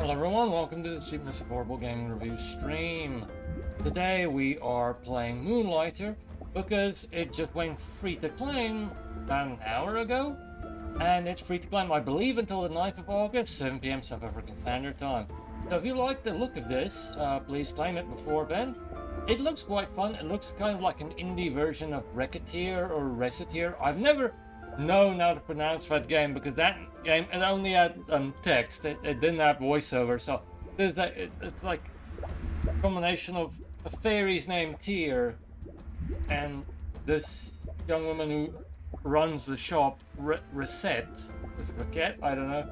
Hello everyone, welcome to the Cheapness Affordable Gaming Review stream. Today we are playing Moonlighter because it just went free to claim about an hour ago. And it's free to claim, I believe, until the 9th of August, 7 PM South African Standard Time. So if you like the look of this, please claim it before then. It looks quite fun. It looks kind of like an indie version of Racketeer or Reciteer. I've never known how to pronounce that game because that game, it only had text. It didn't have voiceover. So there's it's like a combination of a fairy's named Tyr and this young woman who runs the shop, Reset. Is it Raquette? I don't know.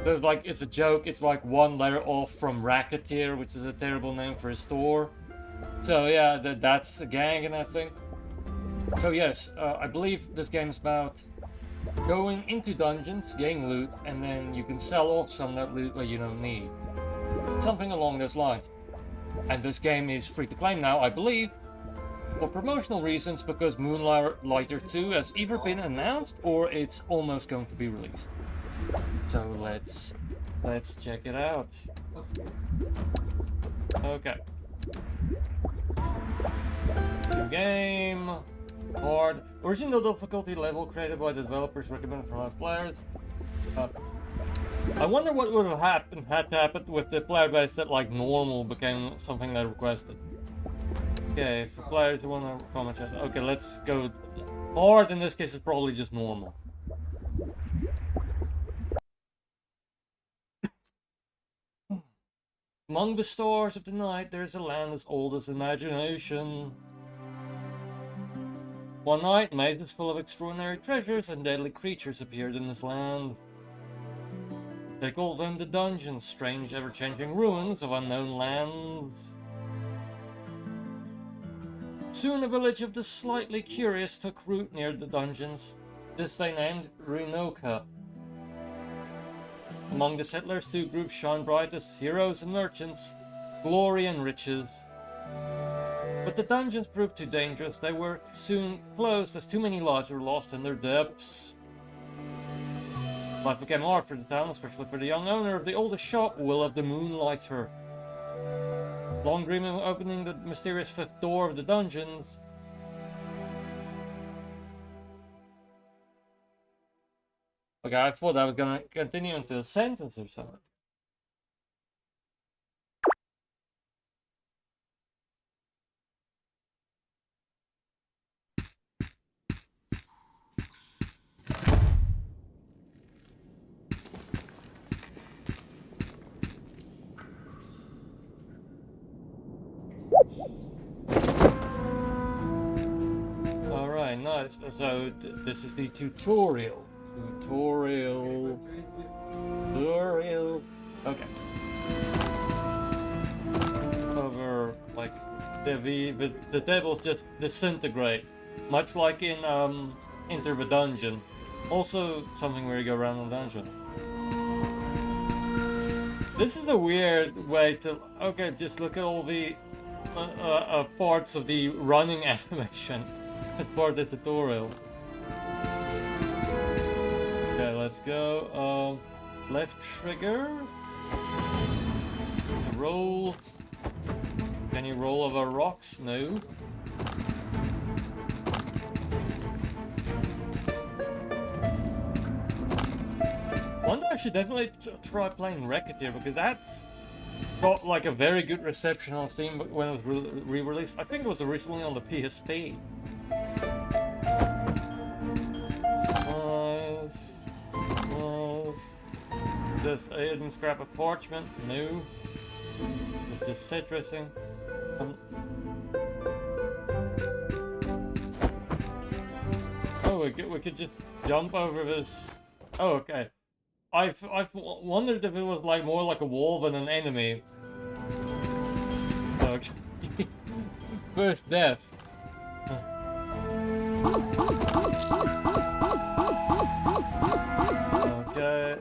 So it's a joke. It's like one letter off from Racketeer, which is a terrible name for a store. So yeah, that's a gang and I think. So yes, I believe this game is about going into dungeons, getting loot, and then you can sell off some of that loot that you don't need. Something along those lines. And this game is free to claim now, I believe, for promotional reasons, because Moonlighter 2 has either been announced or it's almost going to be released. So let's check it out. Okay. New game. Hard. Original difficulty level created by the developers, recommended for most players. I wonder what would have had to happen with the player base that like normal became something they requested. Okay, for players who want to comment, okay, let's go. Hard in this case is probably just normal. Among the stars of the night, there is a land as old as imagination. One night, mazes full of extraordinary treasures and deadly creatures appeared in this land. They called them the dungeons, strange ever-changing ruins of unknown lands. Soon a village of the slightly curious took root near the dungeons. This they named Runoka. Among the settlers, two groups shone bright as heroes and merchants, glory and riches. But the dungeons proved too dangerous. They were soon closed as too many lives were lost in their depths. Life became hard for the town, especially for the young owner of the oldest shop, Will of the Moonlighter. Long dreaming of opening the mysterious fifth door of the dungeons. Okay, I thought I was gonna continue into a sentence or something. Alright, nice. So this is the tutorial. Tutorial. Okay. Over like the tables just disintegrate, much like in Enter the Dungeon. Also something where you go around the dungeon. This is a weird way to. Okay, just look at all the parts of the running animation as part of the tutorial. Okay, let's go. Left trigger. There's a roll. Can you roll over rocks? No. Wonder I should definitely try playing Racketeer because that's got like a very good reception on Steam when it was re-released. I think it was originally on the PSP. This hidden scrap of parchment? No. This is set dressing. Oh, we could just jump over this. Oh, okay. I've wondered if it was like more like a wall than an enemy. Okay. First death. Okay.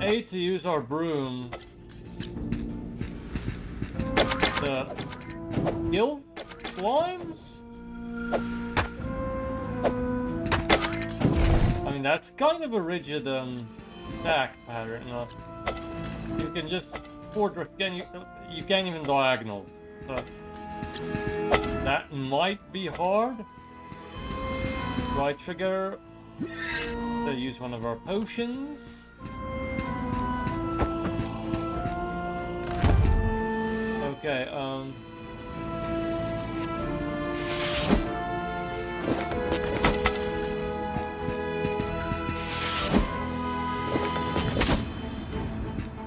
A to use our broom. The kill slimes? I mean, that's kind of a rigid attack pattern. You can just quarter, you can't even diagonal. So that might be hard. Right trigger to use one of our potions. Okay,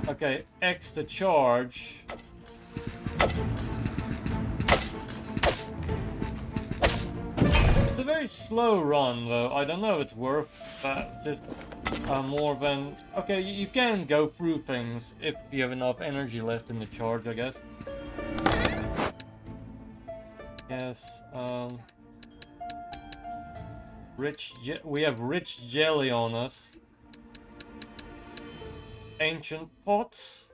okay, X to charge. It's a very slow run, though. I don't know if it's worth that. It's just more than... Okay, you can go through things if you have enough energy left in the charge, I guess. Yes, we have rich jelly on us. Ancient pots.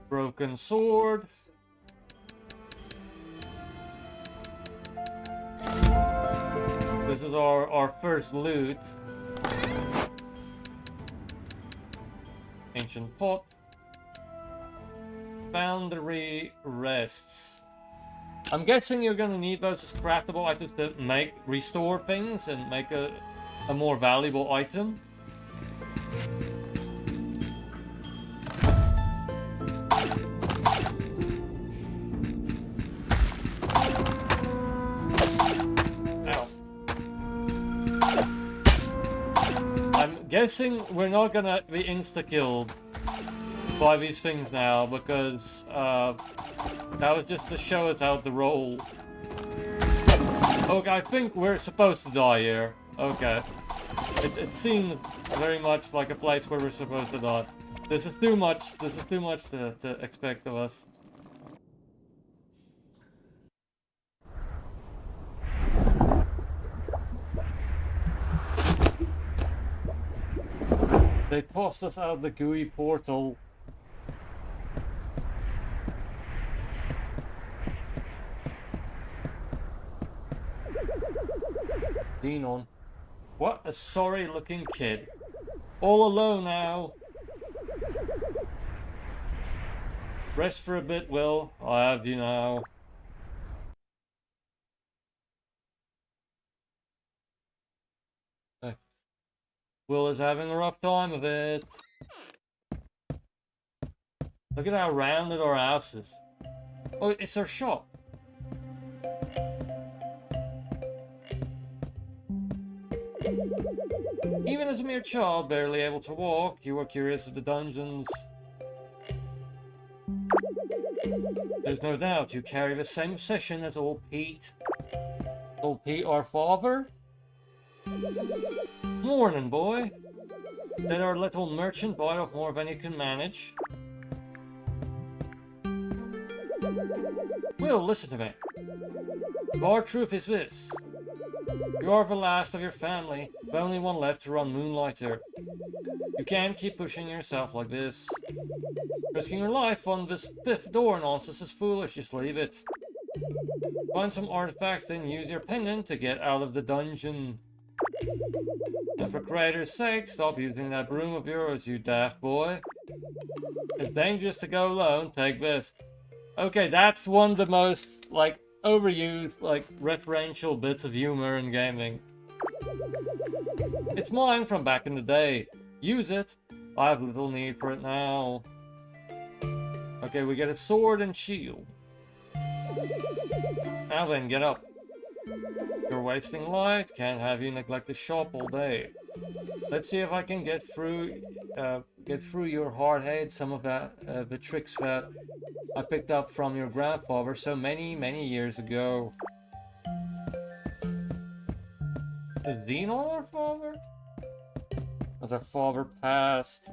Broken sword. This is our first loot. Ancient pot. Boundary rests. I'm guessing you're gonna need those as craftable items to restore things and make a more valuable item. Ow. I'm guessing we're not gonna be insta-killed by these things now, because that was just to show us how to roll. Okay, I think we're supposed to die here. Okay. It seems very much like a place where we're supposed to die. This is too much to expect of us. They tossed us out the gooey portal. Xenon. What a sorry looking kid. All alone now. Rest for a bit, Will. I have you now. Will is having a rough time of it. Look at how rounded our house is. Oh, it's our shop. Even as a mere child, barely able to walk, you were curious of the dungeons. There's no doubt you carry the same obsession as old Pete. Old Pete, our father? Morning, boy. Did our little merchant bite off more than you can manage? Will, listen to me. The hard truth is this. You are the last of your family, the only one left to run Moonlighter. You can't keep pushing yourself like this. Risking your life on this fifth door nonsense is foolish, just leave it. Find some artifacts, then use your pendant to get out of the dungeon. And for creator's sake, stop using that broom of yours, you daft boy. It's dangerous to go alone, take this. Okay, that's one of the most, like, overused, like, referential bits of humor in gaming. It's mine from back in the day. Use it. I have little need for it now. Okay, we get a sword and shield. Now then, get up. You're wasting light. Can't have you neglect the shop all day. Let's see if I can get through your hard head some of that the tricks that I picked up from your grandfather so many years ago. Is Xenon our father? Was our father passed?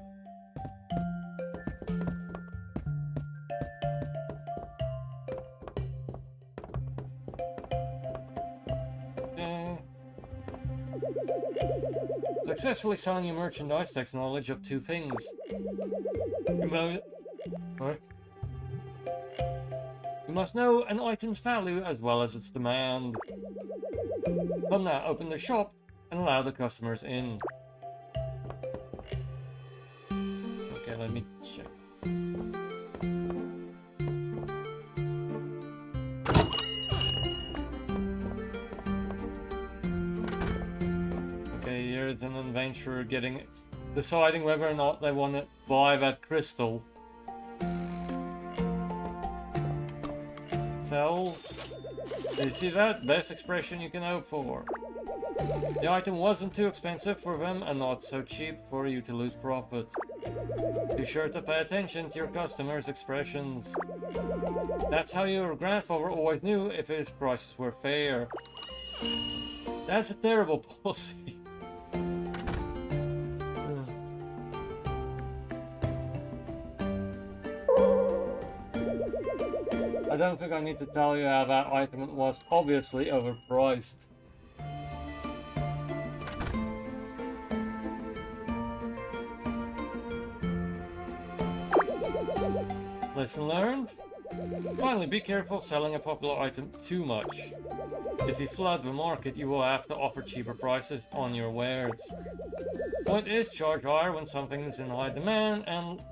Successfully selling your merchandise takes knowledge of two things. You must know an item's value as well as its demand. Come now, open the shop and allow the customers in. Okay, let me check. Okay, here's an adventurer deciding whether or not they want to buy that crystal. Sell. Do you see that? Best expression you can hope for. The item wasn't too expensive for them and not so cheap for you to lose profit. Be sure to pay attention to your customers' expressions. That's how your grandfather always knew if his prices were fair. That's a terrible policy. I don't think I need to tell you how that item was obviously overpriced. Lesson learned? Finally, be careful selling a popular item too much. If you flood the market, you will have to offer cheaper prices on your wares. Point is, charge higher when something is in high demand and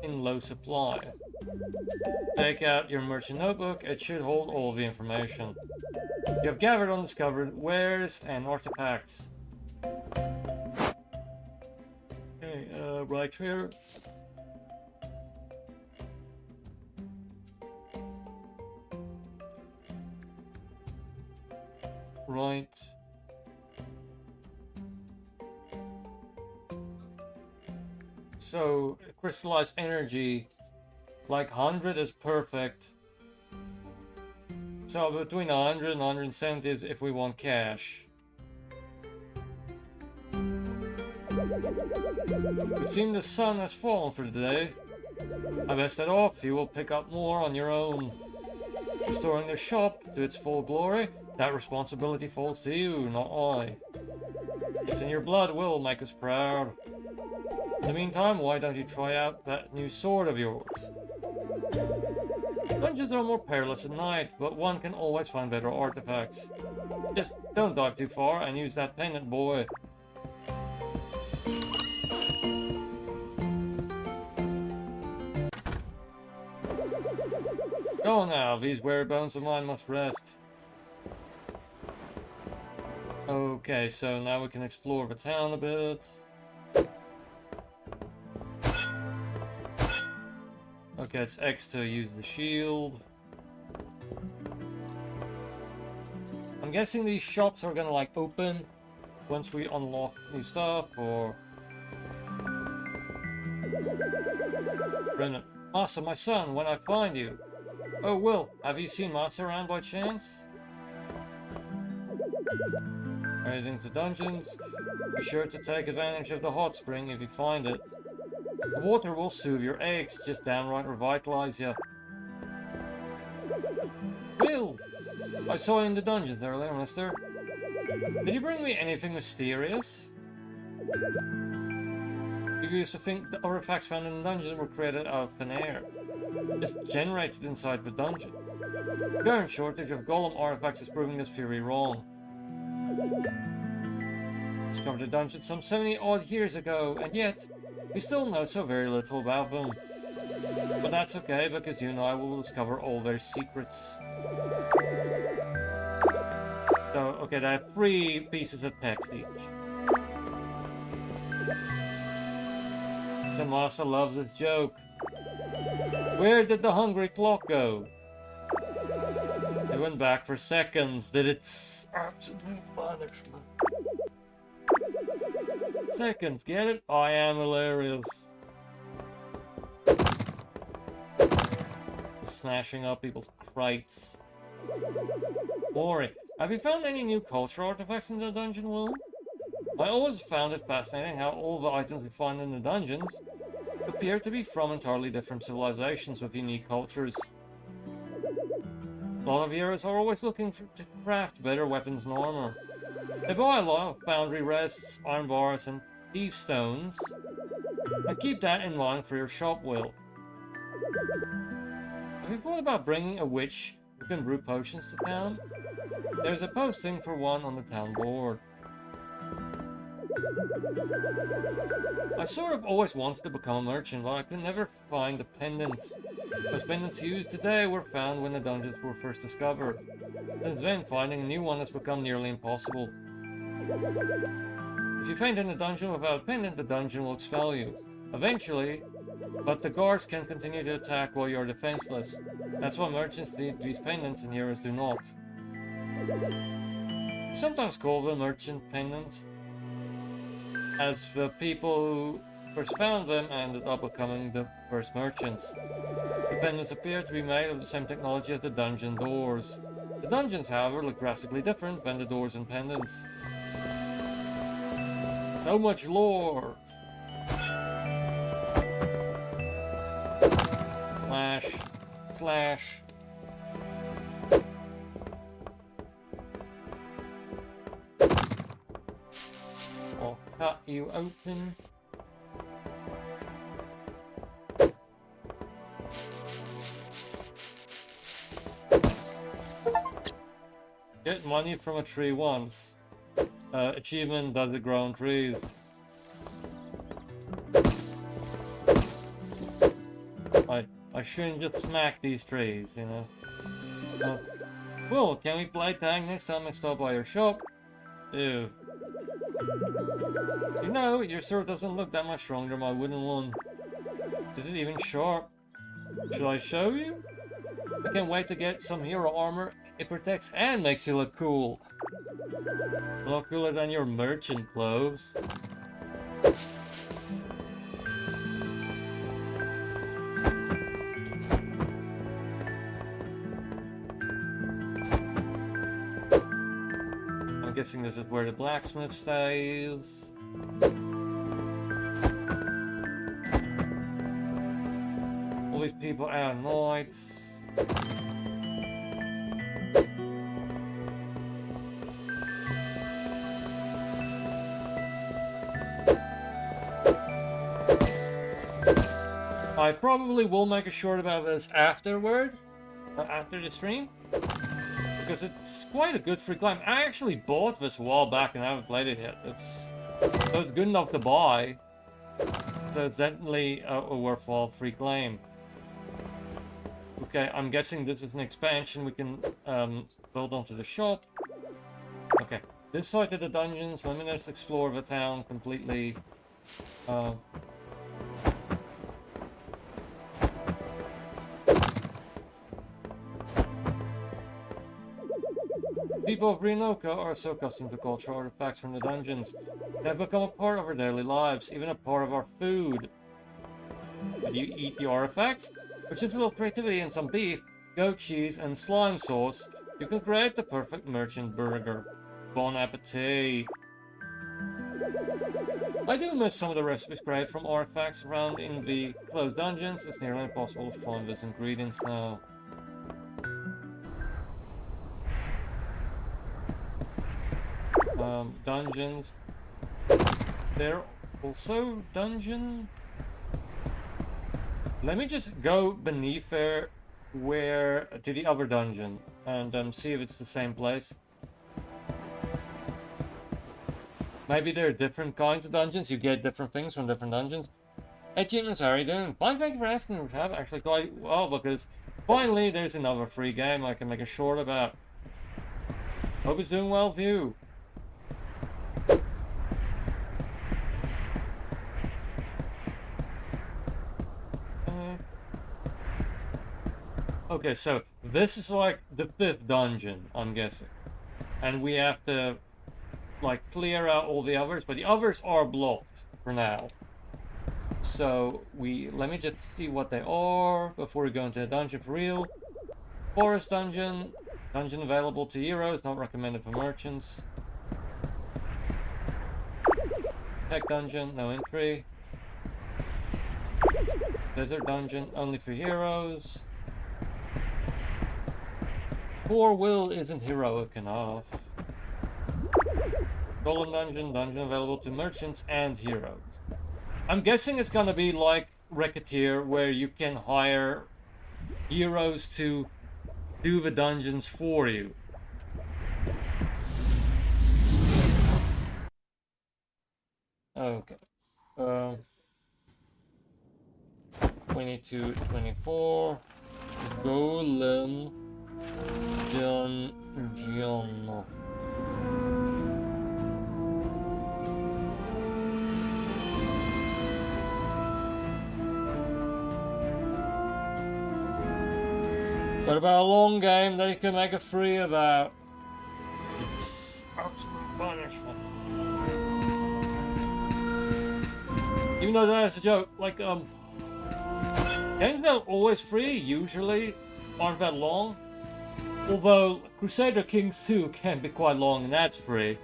in low supply. Take out your merchant notebook, it should hold all the information. You have gathered undiscovered wares and artifacts. Okay, right here. Right. So, crystallized energy, like 100 is perfect. So between 100 and 170 is if we want cash. It seems the sun has fallen for the day. I best head off, you will pick up more on your own. Restoring the shop to its full glory, that responsibility falls to you, not I. It's in your blood, will make us proud. In the meantime, why don't you try out that new sword of yours? Dungeons are more perilous at night, but one can always find better artifacts. Just don't dive too far and use that pendant, boy. Go now, these weary bones of mine must rest. Okay, so now we can explore the town a bit. Okay, it's X to use the shield. I'm guessing these shops are gonna like open once we unlock new stuff, or... Brennan. Master, my son, when I find you. Oh, Will, have you seen Master around by chance? Heading to dungeons. Be sure to take advantage of the hot spring if you find it. The water will soothe your aches, just downright revitalize you. Will! I saw you in the dungeons earlier, mister. Did you bring me anything mysterious? You used to think the artifacts found in the dungeon were created out of thin air. Just generated inside the dungeon. The current shortage of golem artifacts is proving this theory wrong. Discovered the dungeon some 70 odd years ago, and yet we still know so very little about them. But that's okay, because you and I will discover all their secrets. So, okay, they have 3 pieces of text each. The master loves this joke. Where did the hungry clock go? It went back for seconds. Did its absolute punishment. Seconds, get it? I am hilarious. Smashing up people's crates. Boring. Have you found any new cultural artifacts in the dungeon, Will? I always found it fascinating how all the items we find in the dungeons appear to be from entirely different civilizations with unique cultures. A lot of heroes are always looking to craft better weapons and armor. They buy a lot of foundry rests, iron bars, and thief stones. And keep that in mind for your shop, Will. Have you thought about bringing a witch who can brew potions to town? There's a posting for one on the town board. I sort of always wanted to become a merchant, but I could never find a pendant. Those pendants used today were found when the dungeons were first discovered. Since then, finding a new one has become nearly impossible. If you faint in a dungeon without a pendant, the dungeon will expel you. Eventually, but the guards can continue to attack while you're defenseless. That's why merchants need these pendants and heroes do not. Sometimes called the merchant pendants, as the people who first found them ended up becoming the first merchants. The pendants appear to be made of the same technology as the dungeon doors. The dungeons, however, look drastically different than the doors and pendants. So much lore! Slash. Slash. I'll cut you open. Get money from a tree once. Achievement, does it grow on trees? I shouldn't just smack these trees, you know? Well, can we play tag next time I stop by your shop? Ew. You know, your sword doesn't look that much stronger than my wooden one. Is it even sharp? Should I show you? I can't wait to get some hero armor. It protects and makes you look cool. A lot cooler than your merchant clothes. I'm guessing this is where the blacksmith stays. All these people out at night. I probably will make a short about this afterward, after the stream, because it's quite a good free climb. I actually bought this a while back and I haven't played it yet. So it's good enough to buy, so it's definitely a worthwhile free claim. Okay, I'm guessing this is an expansion we can build onto the shop. Okay, this side of the dungeons. Let me just explore the town completely. People of Renoka are so accustomed to cultural artifacts from the dungeons. They have become a part of our daily lives, even a part of our food. Do you eat the artifacts? With just a little creativity and some beef, goat cheese, and slime sauce, you can create the perfect merchant burger. Bon appetit! I do miss some of the recipes created from artifacts around in the closed dungeons. It's nearly impossible to find those ingredients now. Dungeons. They're also dungeon. Let me just go beneath there, to the other dungeon, and see if it's the same place. Maybe there are different kinds of dungeons. You get different things from different dungeons. Hey, Cheapness, how are you doing? Fine, thank you for asking. We have actually quite well, because finally there's another free game I can make a short about. Hope it's doing well with you. Okay, so this is like the 5th dungeon, I'm guessing. And we have to, like, clear out all the others, but the others are blocked for now. So, let me just see what they are before we go into the dungeon for real. Forest dungeon. Dungeon available to heroes, not recommended for merchants. Tech dungeon, no entry. Desert dungeon, only for heroes. Poor Will isn't heroic enough. Golden dungeon, dungeon available to merchants and heroes. I'm guessing it's gonna be like Racketeer, where you can hire heroes to do the dungeons for you. Okay. 22, 24. Golem Dungeon. What about a long game that you can make a free about? It's absolute punishment. Even though that is a joke, like, games that are always free usually aren't that long. Although Crusader Kings 2 can be quite long and that's free.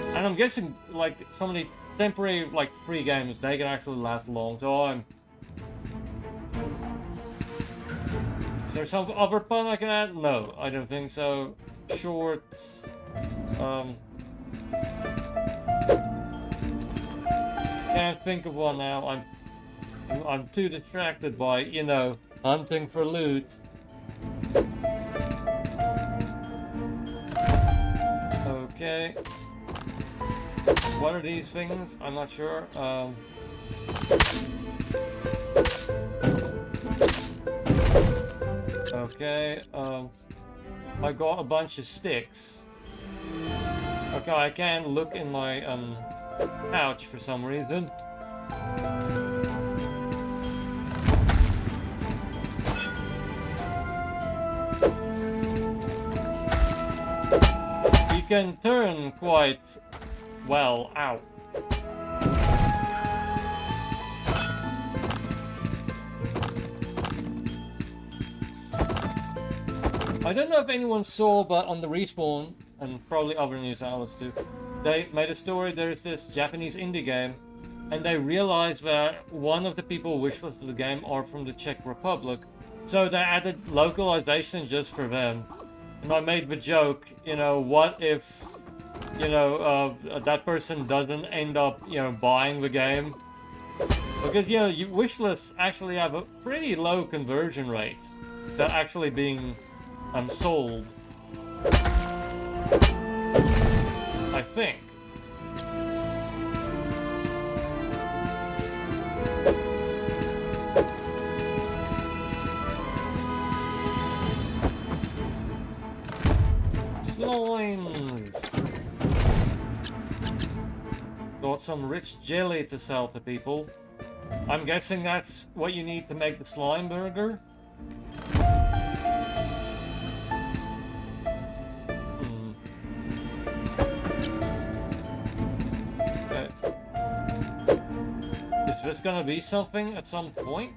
And I'm guessing, like, so many temporary, like, free games, they can actually last a long time. Is there some other pun I can add? No, I don't think so. Shorts. Can't think of one now. I'm too distracted by, you know, hunting for loot. Okay. What are these things? I'm not sure. Okay, I got a bunch of sticks. Okay, I can't look in my pouch for some reason. You can turn quite well out. I don't know if anyone saw, but on the Respawn, and probably other news outlets too, they made a story. There's this Japanese indie game, and they realized that one of the people wishlisted the game are from the Czech Republic, so they added localization just for them. And I made the joke, you know, what if, you know, that person doesn't end up, you know, buying the game? Because, you know, wishlists actually have a pretty low conversion rate to actually being sold. I think. Slimes. Got some rich jelly to sell to people. I'm guessing that's what you need to make the slime burger. Is this gonna be something at some point?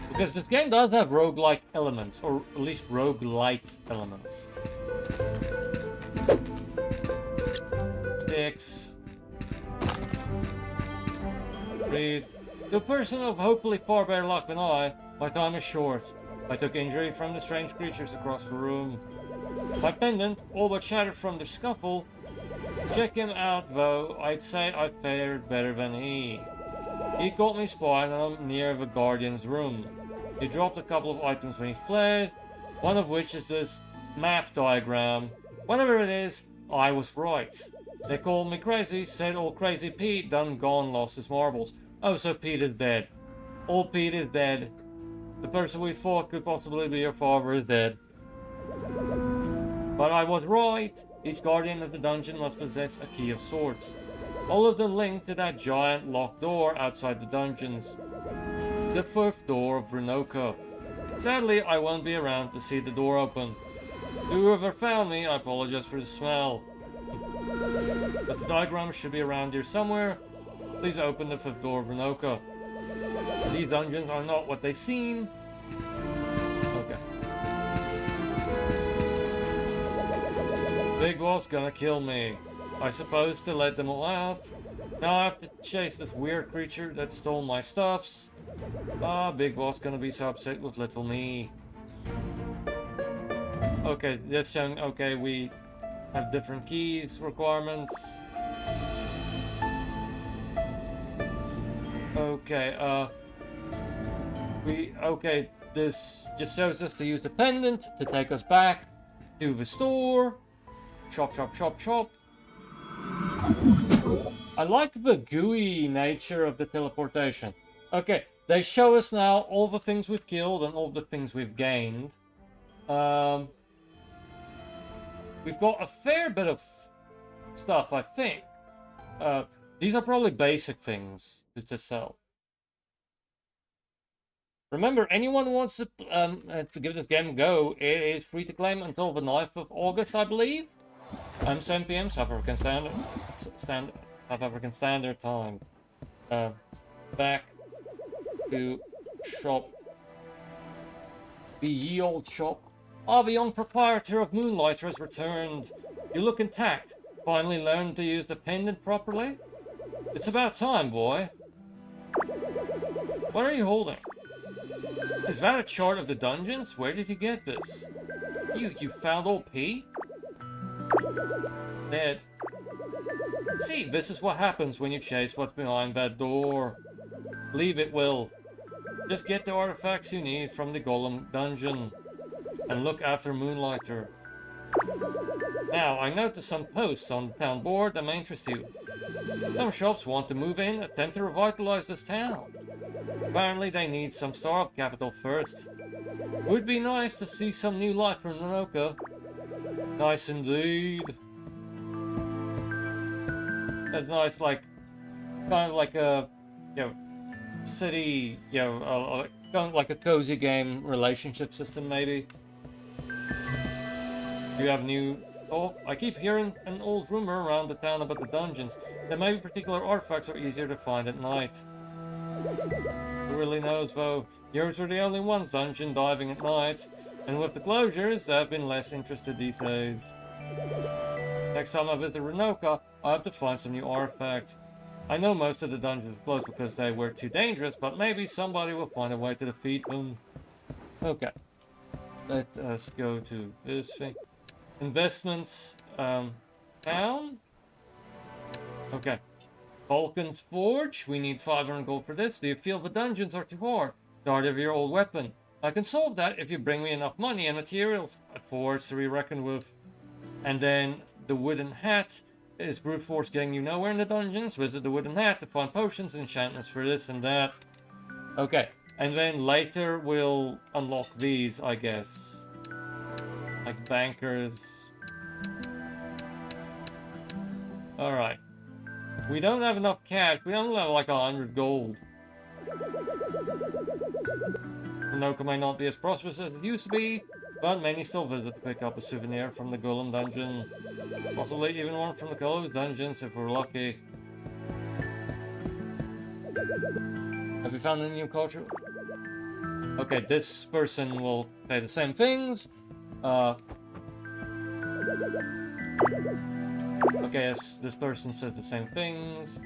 Because this game does have roguelike elements, or at least roguelite elements. Sticks. Read. To a person of hopefully far better luck than I, my time is short. I took injury from the strange creatures across the room. My pendant, all but shattered from the scuffle. Check him out though, I'd say I fared better than he. He caught me spying on him near the Guardian's room. He dropped a couple of items when he fled, one of which is this map diagram. Whatever it is, I was right. They called me crazy, said old crazy Pete done gone lost his marbles. Oh, so Pete is dead. Old Pete is dead. The person we thought could possibly be your father is dead. But I was right. Each guardian of the dungeon must possess a key of sorts. All of them linked to that giant locked door outside the dungeons. The fifth door of Renoka. Sadly, I won't be around to see the door open. Whoever found me, I apologize for the smell. But the diagram should be around here somewhere. Please open the fifth door of Renoka. These dungeons are not what they seem. Okay. Big Boss gonna kill me. I suppose to let them all out. Now I have to chase this weird creature that stole my stuffs. Ah, Big Boss gonna be so upset with little me. Okay, that's showing, okay, we have different keys, requirements. Okay, this just shows us to use the pendant to take us back to the store. Chop, chop, chop, chop. I like the gooey nature of the teleportation. Okay, they show us now all the things we've killed and all the things we've gained. We've got a fair bit of stuff, I think. These are probably basic things to sell. Remember, anyone who wants to give this game a go, it is free to claim until the 9th of August, I believe. 7 p.m. South African Standard Time. Back to shop. The ye old shop. Ah, the young proprietor of Moonlighter has returned. You look intact. Finally learned to use the pendant properly? It's about time, boy. What are you holding? Is that a chart of the dungeons? Where did you get this? You found old P? Dead. See, this is what happens when you chase what's behind that door. Leave it, Will. Just get the artifacts you need from the Golem dungeon. And look after Moonlighter. Now, I noticed some posts on the town board that may interest you. Some shops want to move in, attempt to revitalize this town. Apparently they need some startup capital first. It would be nice to see some new life from Nonoka. Nice indeed. That's nice, like, kind of like a, city, kind of like a cozy game relationship system, maybe. You have new... Oh, I keep hearing an old rumor around the town about the dungeons. There may be particular artifacts are easier to find at night. Who really knows, though? Yours were the only ones dungeon diving at night. And with the closures, I've been less interested these days. Next time I visit Renoka, I'll have to find some new artifacts. I know most of the dungeons were closed because they were too dangerous, but maybe somebody will find a way to defeat them. Okay. Let us go to this thing. Investments, town? Okay. Vulcan's Forge, we need 500 gold for this. Do you feel the dungeons are too hard? Start of your old weapon. I can solve that if you bring me enough money and materials. A force to be reckoned with. And then the wooden hat. Is brute force getting you nowhere in the dungeons? Visit the wooden hat to find potions, enchantments for this and that. Okay. And then later we'll unlock these, I guess. Like bankers. Alright. We don't have enough cash. We only have like 100 gold. Renoka may not be as prosperous as it used to be, but many still visit to pick up a souvenir from the Golem dungeon. Possibly even one from the closed dungeons if we're lucky. Have you found any new culture? Okay, this person will say the same things. Okay, yes, this person says the same things.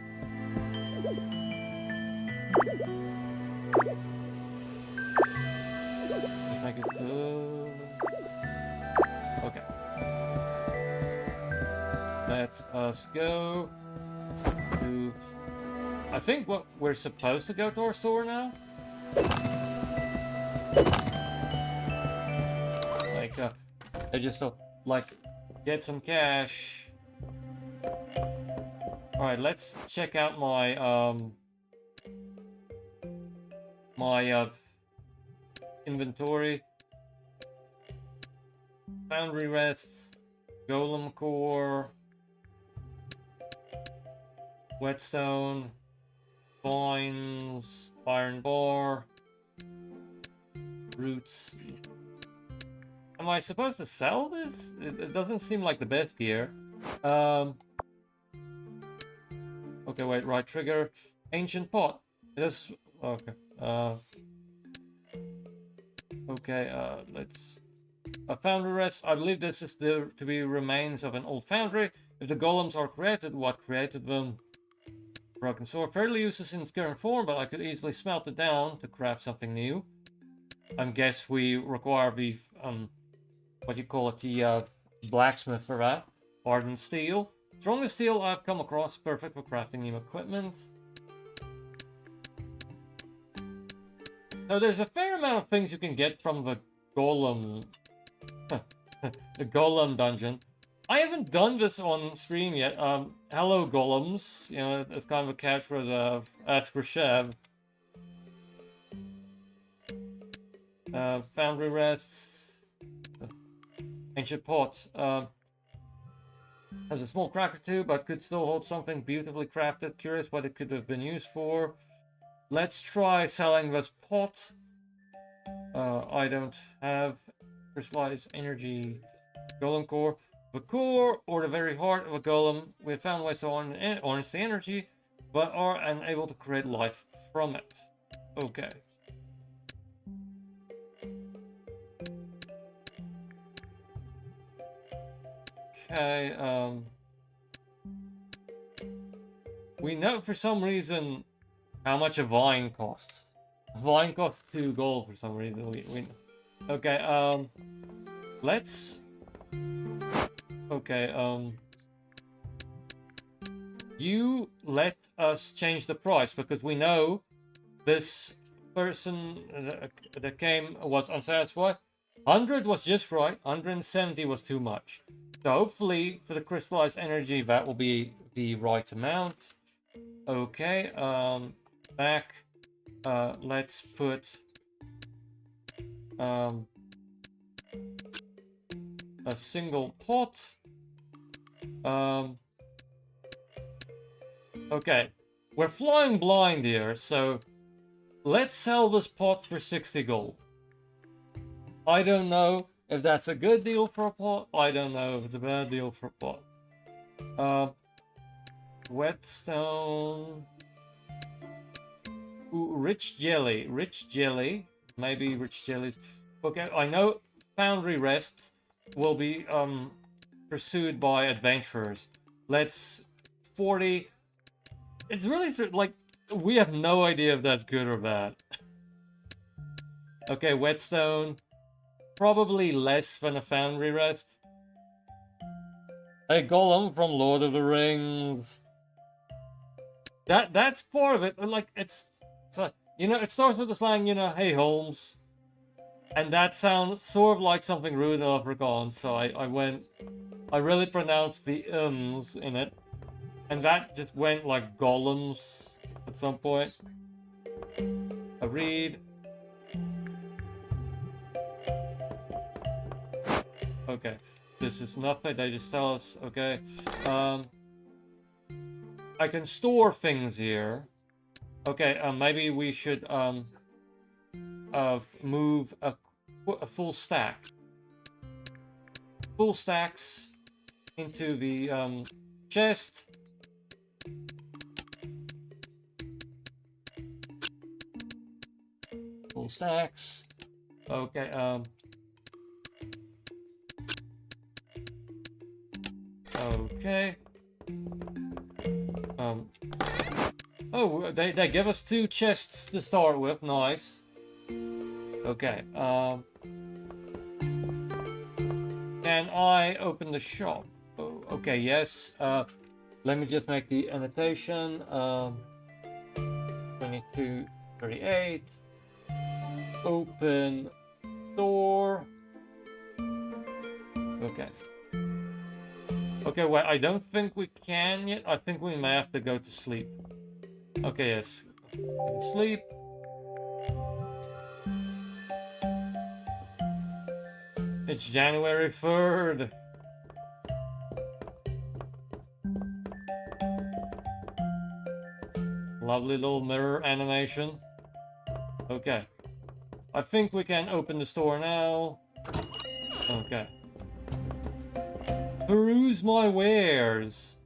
Just make it good. Okay. Let us go to... I think what we're supposed to go to our store now. Like, I just like get some cash. Alright, let's check out my inventory. Foundry rests, golem core, whetstone, vines, iron bar, roots. Am I supposed to sell this? It doesn't seem like the best gear. Okay, wait, right trigger. Ancient pot. This... Okay. Let's... A foundry rest. I believe this is to be remains of an old foundry. If the golems are created, what created them? Broken sword. Fairly useless in its current form, but I could easily smelt it down to craft something new. I guess we require the, what you call it, the blacksmith for that. Hardened steel. Strongest steel I've come across, perfect for crafting new equipment. So there's a fair amount of things you can get from the golem, the golem dungeon. I haven't done this on stream yet. Hello golems. You know, it's kind of a catchphrase of Ask for Shev. Foundry rests. Ancient pot. Has a small crack or two, but could still hold something beautifully crafted. Curious what it could have been used for. Let's try selling this pot. I don't have crystallized energy. Golem core. The core, or the very heart of a golem, we have found ways to harness the energy, but are unable to create life from it. Okay. Okay, we know for some reason how much a vine costs. A vine costs 2 gold for some reason. Okay, let's... Okay, you let us change the price, because we know this person that came was unsatisfied. 100 was just right, 170 was too much. So hopefully for the crystallized energy that will be the right amount. Okay, back, let's put a single pot. Okay, we're flying blind here, so let's sell this pot for 60 gold. I don't know if that's a good deal for a pot. I don't know if it's a bad deal for a pot. Whetstone. Ooh, rich jelly. Rich jelly. Maybe rich jelly. Okay, I know foundry rests will be pursued by adventurers. Let's 40. It's really like we have no idea if that's good or bad. Okay, whetstone. Probably less than a foundry rest. Hey, golem from Lord of the Rings. That's part of it. Like it's like, you know, it starts with the slang, you know, hey Holmes. And that sounds sort of like something rude in Afrikaans, so I really pronounced the ums in it. And that just went like golems at some point. I read. Okay, this is nothing, they just tell us, okay. I can store things here. Okay, maybe we should move a full stack. Full stacks into the chest. Full stacks. Okay, okay. Oh, they give us 2 chests to start with. Nice. Okay. Can I open the shop? Oh, okay, yes. Let me just make the annotation. 2238. Open door. Okay. Okay, wait, I don't think we can yet. I think we may have to go to sleep. Okay, yes. Go to sleep. It's January 3rd. Lovely little mirror animation. Okay. I think we can open the store now. Okay. Peruse my wares.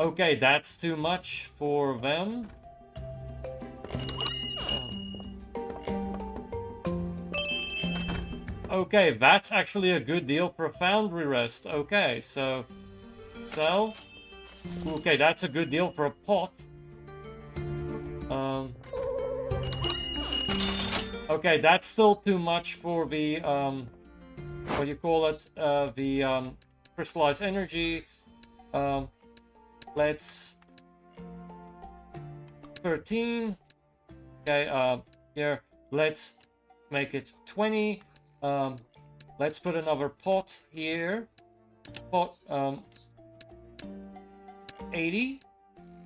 Okay, that's too much for them. Okay, that's actually a good deal for a foundry rest. Okay, so sell. Okay, that's a good deal for a pot. Okay, that's still too much for the what do you call it? The crystallized energy. Let's 13. Okay, here, let's make it 20. Let's put another pot here. Pot, 80.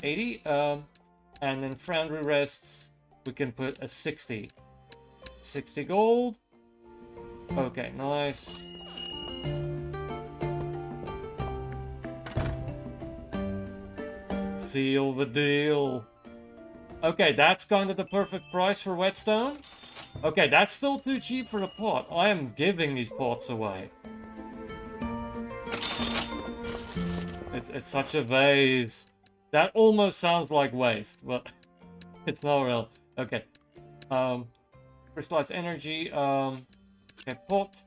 80. And then foundry rests, we can put a 60. 60 gold. Okay, nice. Seal the deal. Okay, that's kind of the perfect price for whetstone. Okay, that's still too cheap for the pot. I am giving these pots away. It's such a vase. That almost sounds like waste, but it's not real. Okay. Crystallized energy. Okay, pot.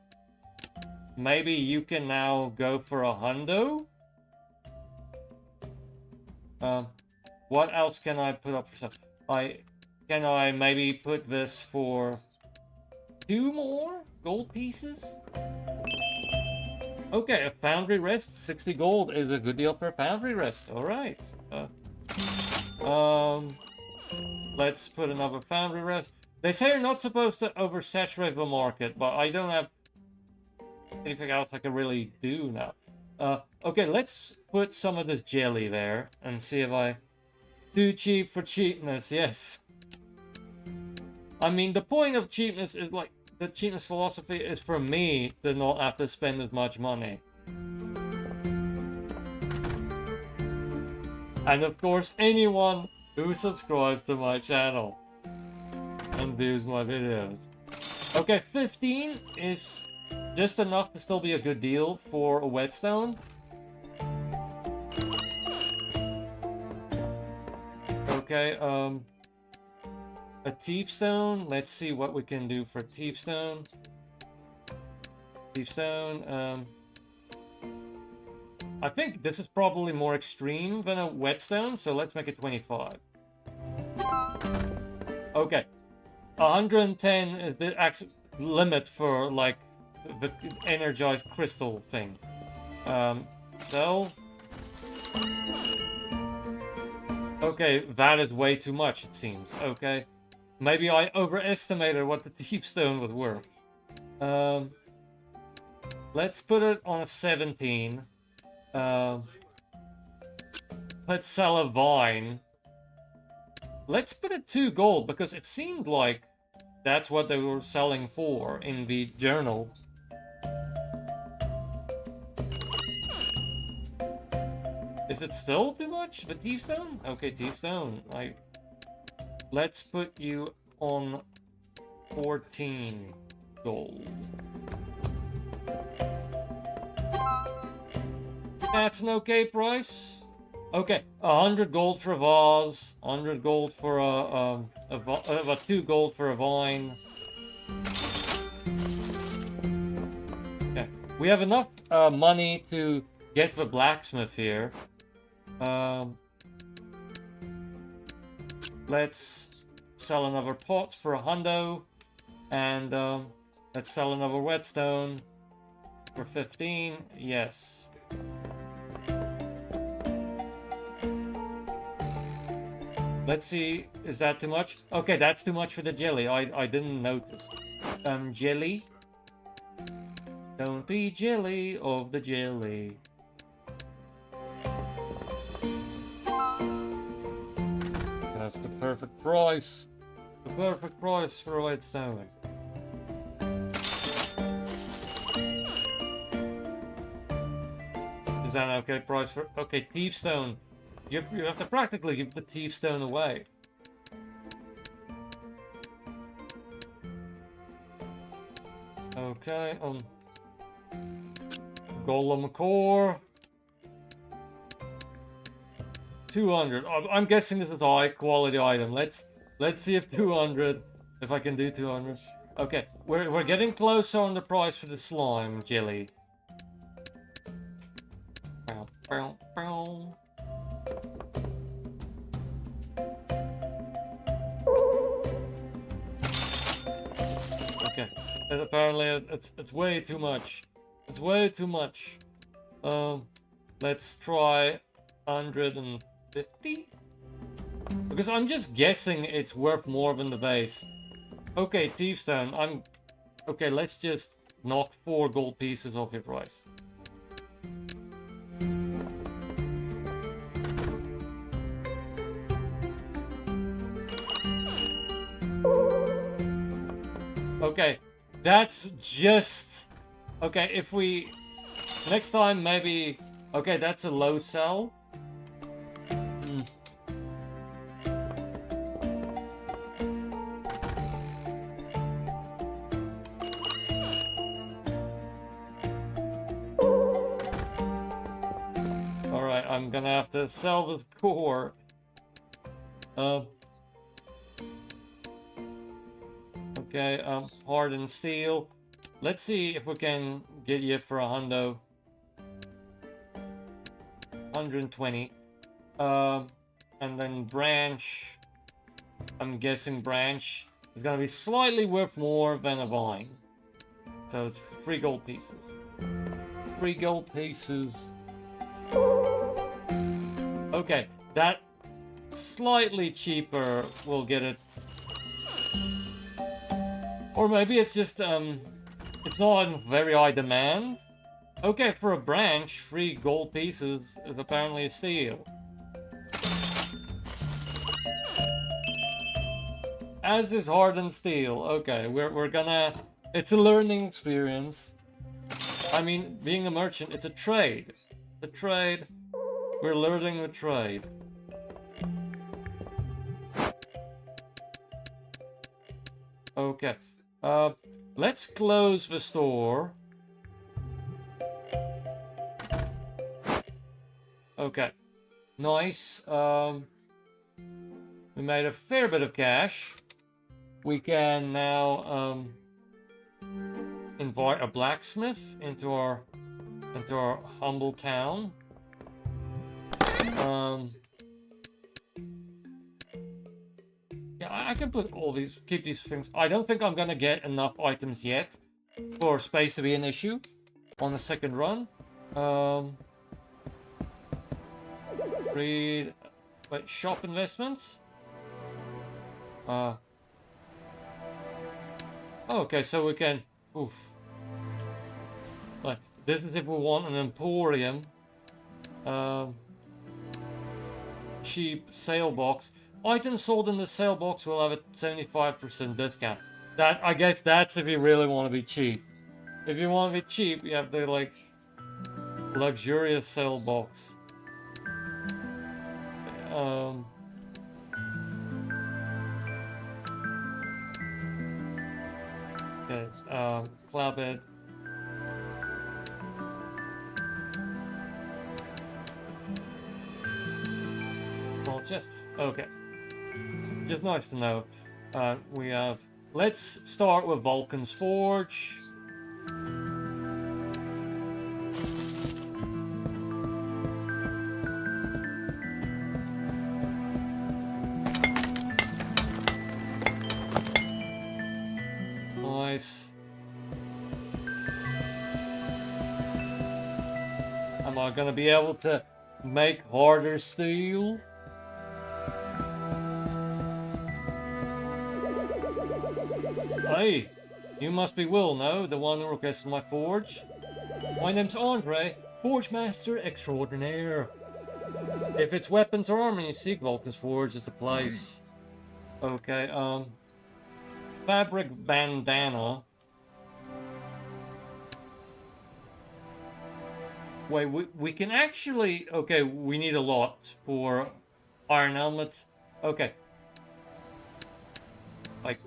Maybe you can now go for a hundo. What else can I put up for stuff? Can I maybe put this for 2 more gold pieces? Okay, a foundry rest, 60 gold is a good deal for a foundry rest. All right. Let's put another foundry rest. They say you're not supposed to oversaturate the market, but I don't have anything else I can really do now. Okay, let's put some of this jelly there and see if I... Too cheap for cheapness, yes. I mean, the point of cheapness is like... The cheapness philosophy is for me to not have to spend as much money. And of course, anyone who subscribes to my channel and views my videos. Okay, 15 is just enough to still be a good deal for a whetstone. Okay, a thief stone. Let's see what we can do for thief stone. Thief stone. I think this is probably more extreme than a whetstone, so let's make it 25. Okay, 110 is the actual limit for like the energized crystal thing. Sell. Okay, that is way too much, it seems. Okay. Maybe I overestimated what the thief stone was worth. Let's put it on a 17. Let's sell a vine. Let's put it 2 gold, because it seemed like that's what they were selling for in the journal. Is it still too much? The thief stone? Okay, thief stone. Let's put you on 14 gold. That's an okay price. Okay, 100 gold for a vase, 100 gold for a 2 gold for a vine. Okay, we have enough money to get the blacksmith here. Let's sell another pot for a hundo, and let's sell another whetstone for 15. Yes. Let's see, is that too much? Okay, that's too much for the jelly. I didn't notice. Jelly. Don't be jelly of the jelly. That's the perfect price. The perfect price for a whetstone. Is that an okay price for... Okay, thief stone. You have to practically give the thief stone away. Okay, golem core. 200. I'm guessing this is a high quality item. Let's see if 200, if I can do 200. Okay, we're getting closer on the price for the slime jelly. Bow, bow, bow. Okay, and apparently it's way too much. It's way too much. Let's try 150. Because I'm just guessing it's worth more than the base. Okay, Thiefstone, okay, let's just knock 4 gold pieces off your price. Okay, that's just... Okay, if we... Next time, maybe... Okay, that's a low sell. Alright, I'm gonna have to sell this core. Okay, hardened steel. Let's see if we can get you for a hundo. 120. And then branch. I'm guessing branch is gonna be slightly worth more than a vine. So it's 3 gold pieces. 3 gold pieces. Okay, that slightly cheaper will get it. Or maybe it's just, it's not in very high demand. Okay, for a branch, 3 gold pieces is apparently a steal. As is hardened steel. Okay, we're gonna... It's a learning experience. I mean, being a merchant, it's a trade. A trade. We're learning the trade. Okay. Let's close the store. Okay. Nice. We made a fair bit of cash. We can now invite a blacksmith into our humble town. Yeah, I can put all these, keep these things. I don't think I'm gonna get enough items yet for space to be an issue on the second run. Read, wait, shop investments. Okay, so we can. Oof. Like this is if we want an emporium. Cheap sale box. Items sold in the sale box will have a 75% discount. That, I guess that's if you really want to be cheap. If you want to be cheap, you have the, like, luxurious sale box. Okay, clap it. Well, just, okay. Just nice to know. We have... Let's start with Vulcan's Forge. Nice. Am I gonna be able to make harder steel? Hey, you must be Will, no? The one who requested my forge? My name's Andre, Forge Master Extraordinaire. If it's weapons or armor you seek, Vulcan's Forge is the place. Okay, fabric bandana. Wait, we can actually... Okay, we need a lot for iron helmet. Okay. Like...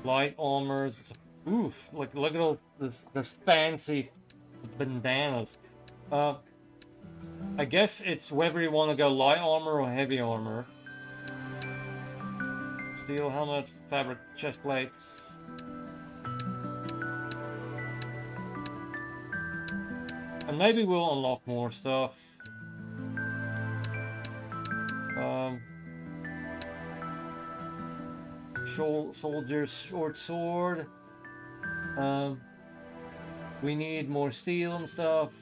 light armors. Oof! Look at all this fancy bandanas. I guess it's whether you want to go light armor or heavy armor. Steel helmet, fabric chest plates. And maybe we'll unlock more stuff. Soldier's short sword. We need more steel and stuff.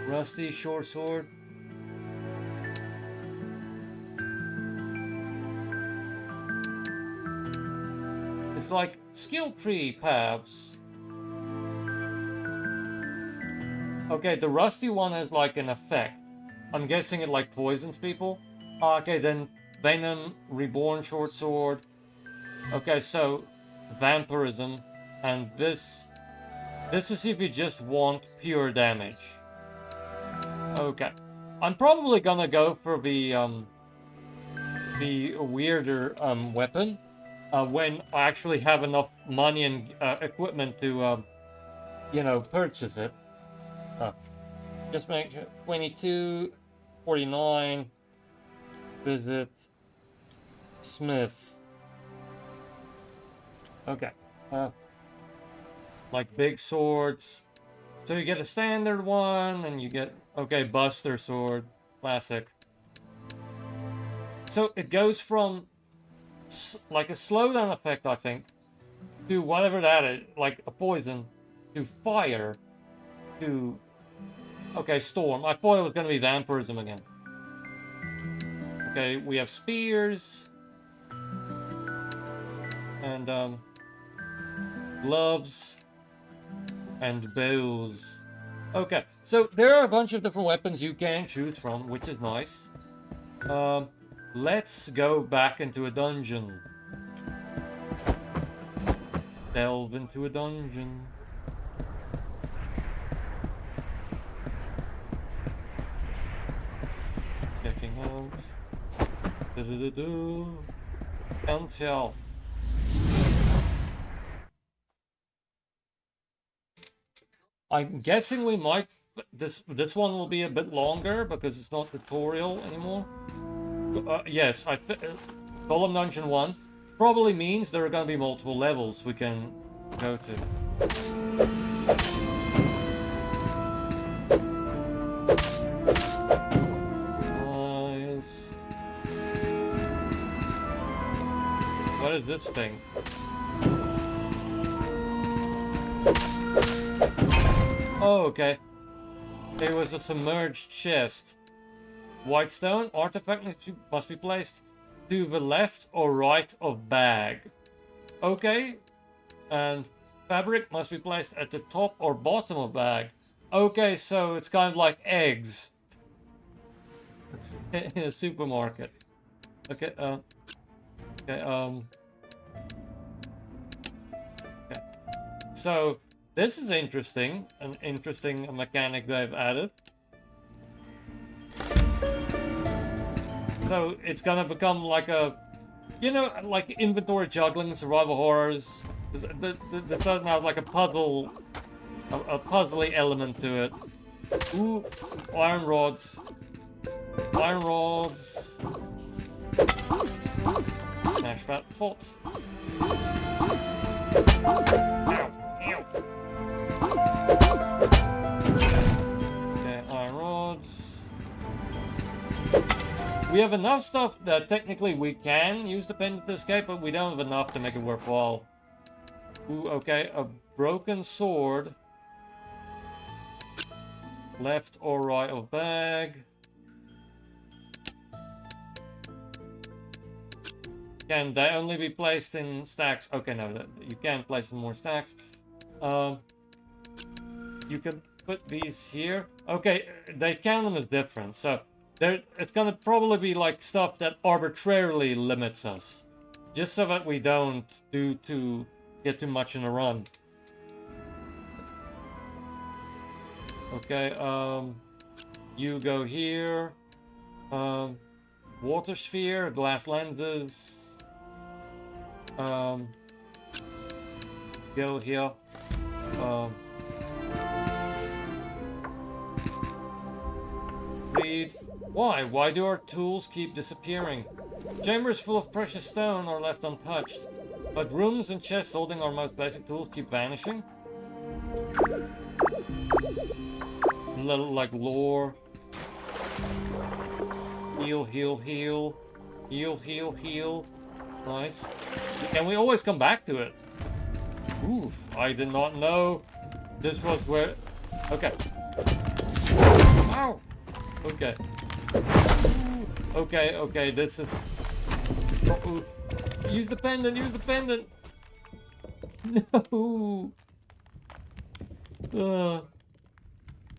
Rusty short sword. It's like skill tree paths. Okay, the rusty one has like an effect. I'm guessing it like poisons people. Okay, then Venom, Reborn Short Sword. Okay, so Vampirism, and this is if you just want pure damage. Okay, I'm probably gonna go for the weirder weapon when I actually have enough money and equipment to you know, purchase it. Just make sure 22.49. Visit Smith. Okay. Like big swords. So you get a standard one, and you get, okay, Buster Sword. Classic. So it goes from like a slowdown effect, I think, to whatever that is, like a poison, to fire, to, okay, storm. I thought it was going to be vampirism again. Okay, we have spears. And, gloves. And bows. Okay, so there are a bunch of different weapons you can choose from, which is nice. Let's go back into a dungeon. Delve into a dungeon. Checking out. Can't tell. I'm guessing we might. This one will be a bit longer because it's not tutorial anymore. Yes, Golem Dungeon 1 probably means there are going to be multiple levels we can go to. Nice. What is this thing? Oh, okay. It was a submerged chest. White stone artifact must be placed to the left or right of bag. Okay. And fabric must be placed at the top or bottom of bag. Okay, so it's kind of like eggs in a supermarket. Okay, okay, so this is interesting, an interesting mechanic they've added. So it's gonna become like a, you know, like inventory juggling, survival horrors. There's now like a puzzle, a puzzly element to it. Ooh, iron rods. Iron rods. Smash that pot. Ow, ow. Okay, iron rods. We have enough stuff that technically we can use the pendant to escape, but we don't have enough to make it worthwhile. Ooh, okay, a broken sword. Left or right of bag. Can they only be placed in stacks? Okay, no, you can place in more stacks. You can put these here. Okay, they count them as different, so it's gonna probably be like stuff that arbitrarily limits us, just so that we don't get too much in a run. Okay, you go here. Water sphere, glass lenses. Go here. Read. Why do our tools keep disappearing? Chambers full of precious stone are left untouched, but rooms and chests holding our most basic tools keep vanishing. Little like lore. Heal, heal, heal. Heal, heal, heal. Nice. And we always come back to it. Oof, I did not know this was where... Okay. Ow! Okay. Okay, okay, this is... Oh, use the pendant, use the pendant! No!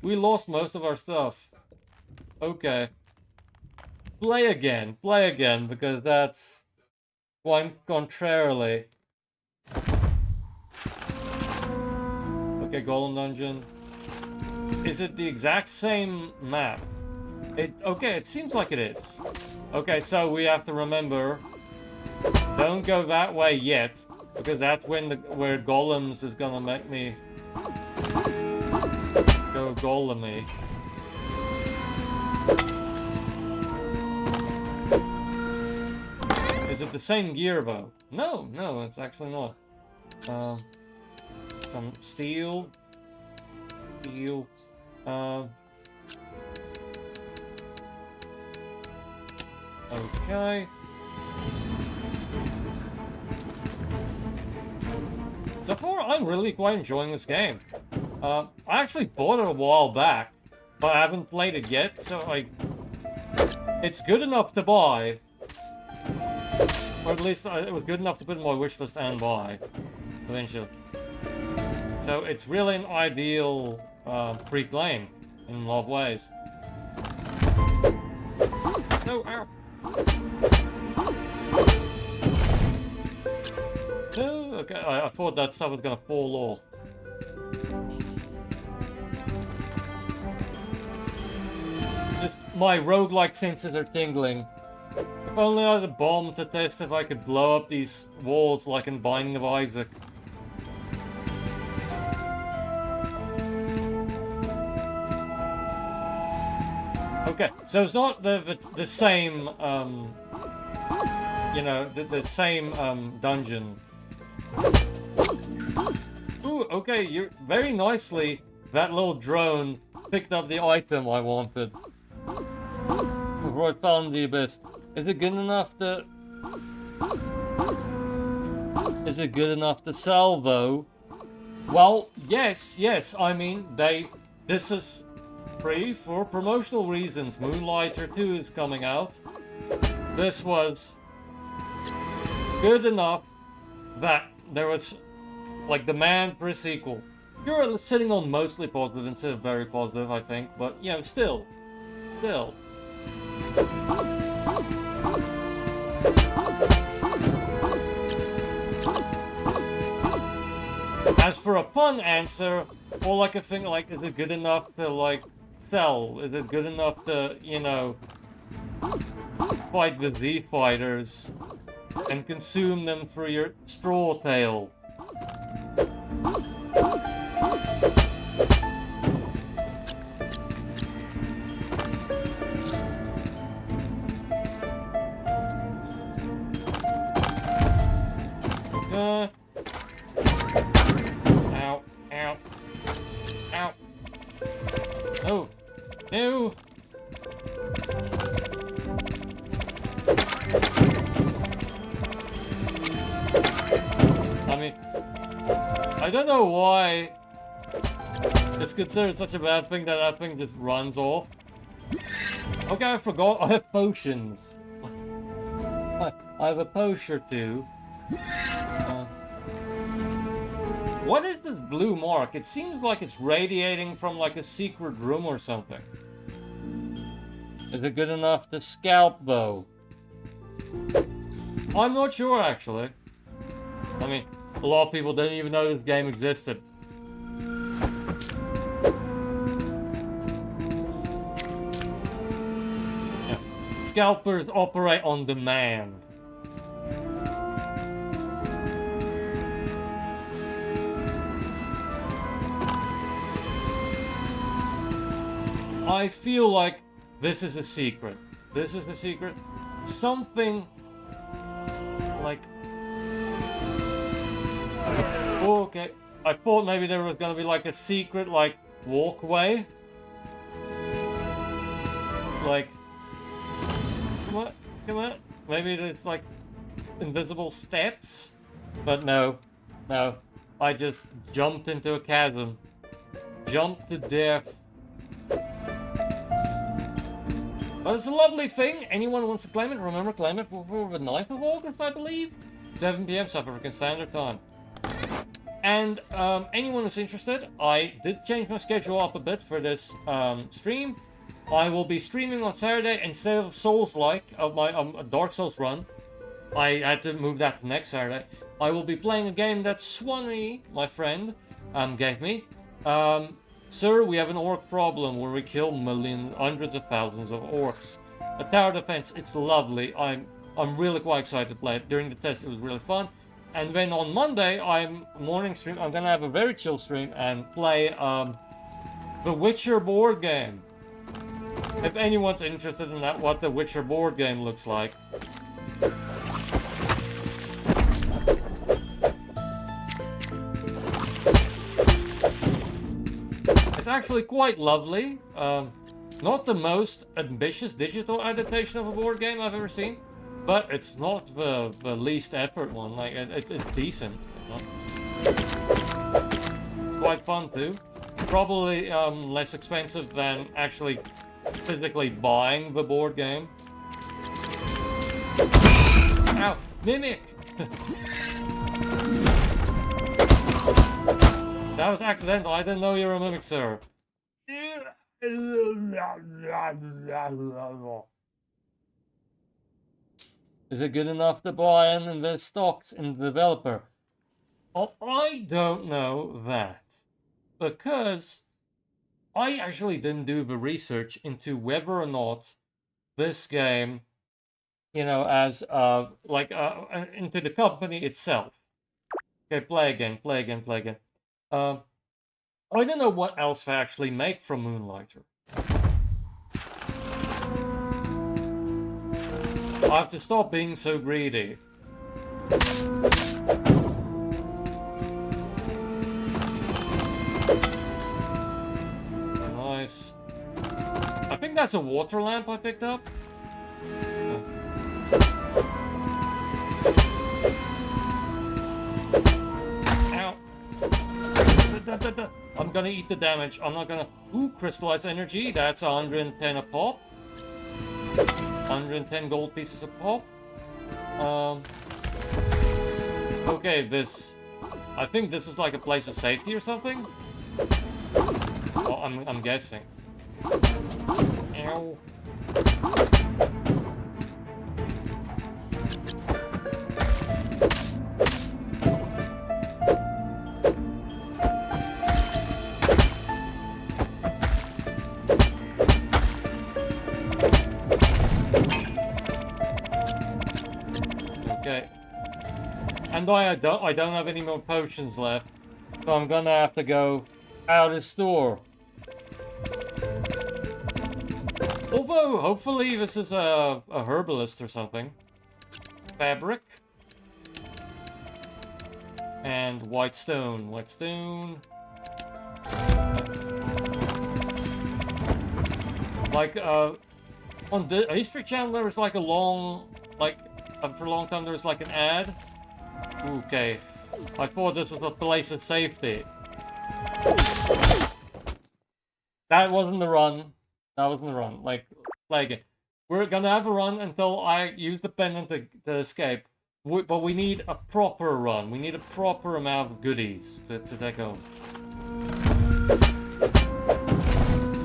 We lost most of our stuff. Okay. Play again, because that's quite contrarily. Okay, Golem Dungeon. Is it the exact same map? Okay, it seems like it is. Okay, so we have to remember, don't go that way yet, because that's where Golems is gonna make me go golemy. Is it the same gear though? No, it's actually not. Some steel. Okay. So far, I'm really quite enjoying this game. I actually bought it a while back, but I haven't played it yet, so it's good enough to buy. Or at least it was good enough to put in my wishlist and buy, eventually. So it's really an ideal free claim in a lot of ways. No, ow. No, okay, I thought that stuff was gonna fall off. Just my roguelike senses are tingling. If only I had a bomb to test if I could blow up these walls like in Binding of Isaac. Okay, so it's not the same, you know, the same dungeon. Ooh, okay, you're very nicely. That little drone picked up the item I wanted before I found the abyss. Is it good enough to? Is it good enough to sell though? Well, yes. I mean, this is free for promotional reasons. Moonlighter 2 is coming out. This was good enough that there was like demand for a sequel. You're sitting on mostly positive instead of very positive, I think, but you know, still. As for a pun answer, or like a thing like, is it good enough to like sell? Is it good enough to, you know, fight the Z fighters and consume them through your straw tail? Ow. Oh. No. I mean, I don't know why it's considered such a bad thing that thing just runs off. Okay, I forgot. I have potions. I have a potion or two. What is this blue mark? It seems like it's radiating from like a secret room or something. Is it good enough to scalp though? I'm not sure actually. I mean, a lot of people didn't even know this game existed. Yeah. Scalpers operate on demand. I feel like this is a secret. This is the secret. Something like... Oh, okay. I thought maybe there was gonna be like a secret, like, walkway. Like... Come on. Maybe there's like invisible steps? But no. I just jumped into a chasm. Jumped to death. But it's a lovely thing. Anyone wants to claim it, remember, claim it for the 9th of August, I believe? 7 PM South African Standard Time. And anyone who's interested, I did change my schedule up a bit for this stream. I will be streaming on Saturday instead of Souls-like, of my Dark Souls run. I had to move that to next Saturday. I will be playing a game that Swanee, my friend, gave me. Sir, we have an orc problem where we kill millions, hundreds of thousands of orcs. A tower defense, it's lovely. I'm really quite excited to play it. During the test, it was really fun. And then on Monday, morning stream. I'm gonna have a very chill stream and play the Witcher board game. If anyone's interested in that, what the Witcher board game looks like. It's actually quite lovely. Not the most ambitious digital adaptation of a board game I've ever seen, but it's not the least effort one. Like it's decent. It's quite fun too. Probably less expensive than actually physically buying the board game. Ow! Mimic! That was accidental. I didn't know you were a mimic, sir. Is it good enough to buy and invest stocks in the developer? Well, I don't know that. Because I actually didn't do the research into whether or not this game, you know, as into the company itself. Okay, play again. I don't know what else they actually make from Moonlighter. I have to stop being so greedy. Nice. I think that's a water lamp I picked up. Ow. I'm gonna eat the damage. I'm not gonna... Ooh, crystallized energy. That's 110 a pop. 110 gold pieces a pop. Okay, this... I think this is like a place of safety or something. Oh, I'm guessing. Ow. Okay. And I don't have any more potions left, so I'm gonna have to go out of the store. Although, hopefully this is a herbalist or something. Fabric. And white stone. White stone. Like, on the History Channel there was like a long, like, for a long time there was like an ad. Okay. I thought this was a place of safety. That wasn't the run. That wasn't the run. Like, we're gonna have a run until I use the pendant to escape. But we need a proper run. We need a proper amount of goodies to take home.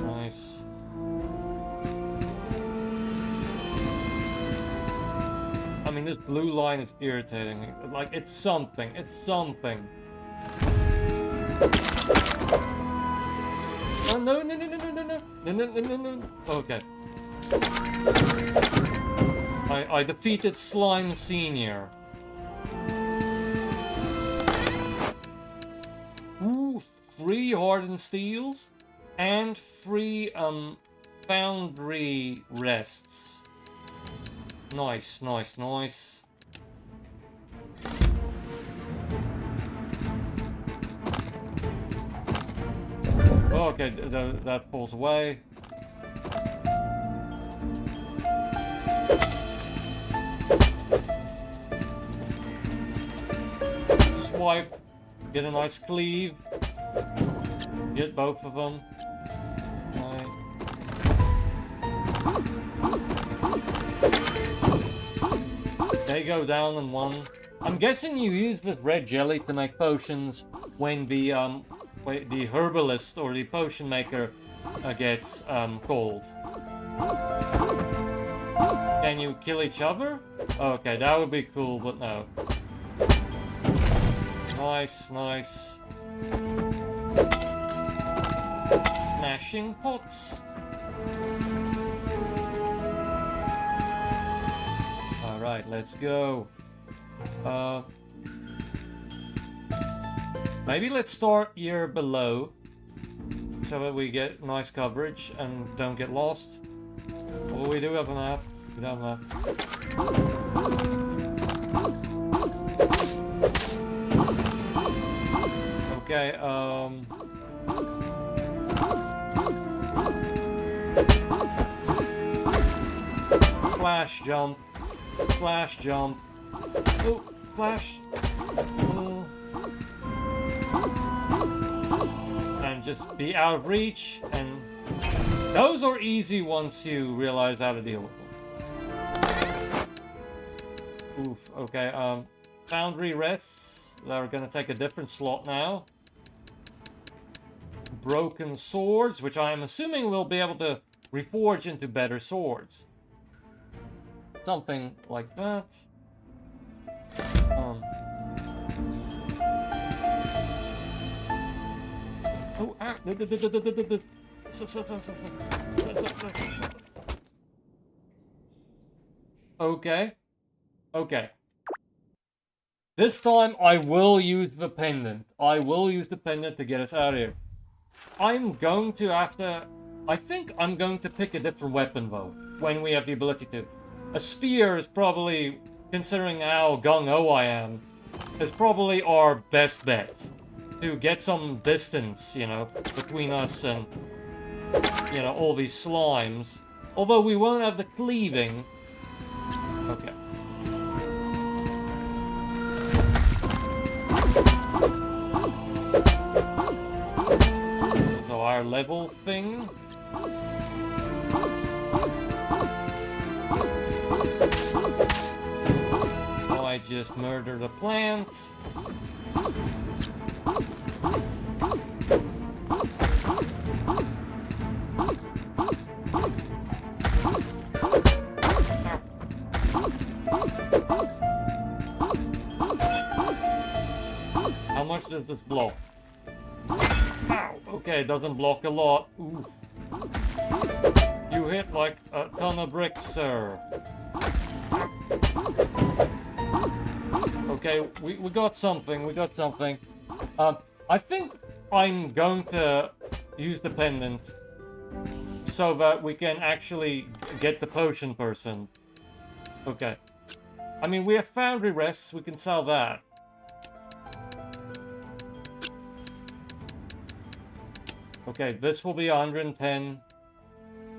Nice. I mean, this blue line is irritating. Like, it's something. It's something. Oh, no. Okay. I defeated Slime Senior. Ooh, 3 hardened steels and 3 foundry rests. Nice. Okay, that falls away. Swipe, get a nice cleave, get both of them. Right. They go down in one. I'm guessing you use this red jelly to make potions when the herbalist or the potion maker gets called. Can you kill each other? Okay, that would be cool, but no. Nice, nice. Smashing pots. Alright, let's go. Maybe let's start here below so that we get nice coverage and don't get lost. Oh, we do have a map. We do have a map. Okay, slash jump. Slash jump. Oh, slash. And just be out of reach, and those are easy once you realize how to deal with them. Oof, okay, foundry rests. They're gonna take a different slot now. Broken swords, which I am assuming we'll be able to reforge into better swords. Something like that. Oh, ah. Okay. Okay. This time I will use the pendant. I will use the pendant to get us out of here. I'm going to I think I'm going to pick a different weapon though, when we have the ability to. A spear is probably, considering how gung-ho I am, is probably our best bet. To get some distance, you know, between us and, you know, all these slimes. Although we won't have the cleaving. Okay. This is our level thing. I just murdered a plant. How much does this block? Ow! Okay, it doesn't block a lot. Oof. You hit like a ton of bricks, sir. Okay, we got something, we got something. I think I'm going to use the pendant so that we can actually get the potion person. Okay. I mean, we have foundry rests, we can sell that. Okay, this will be 110.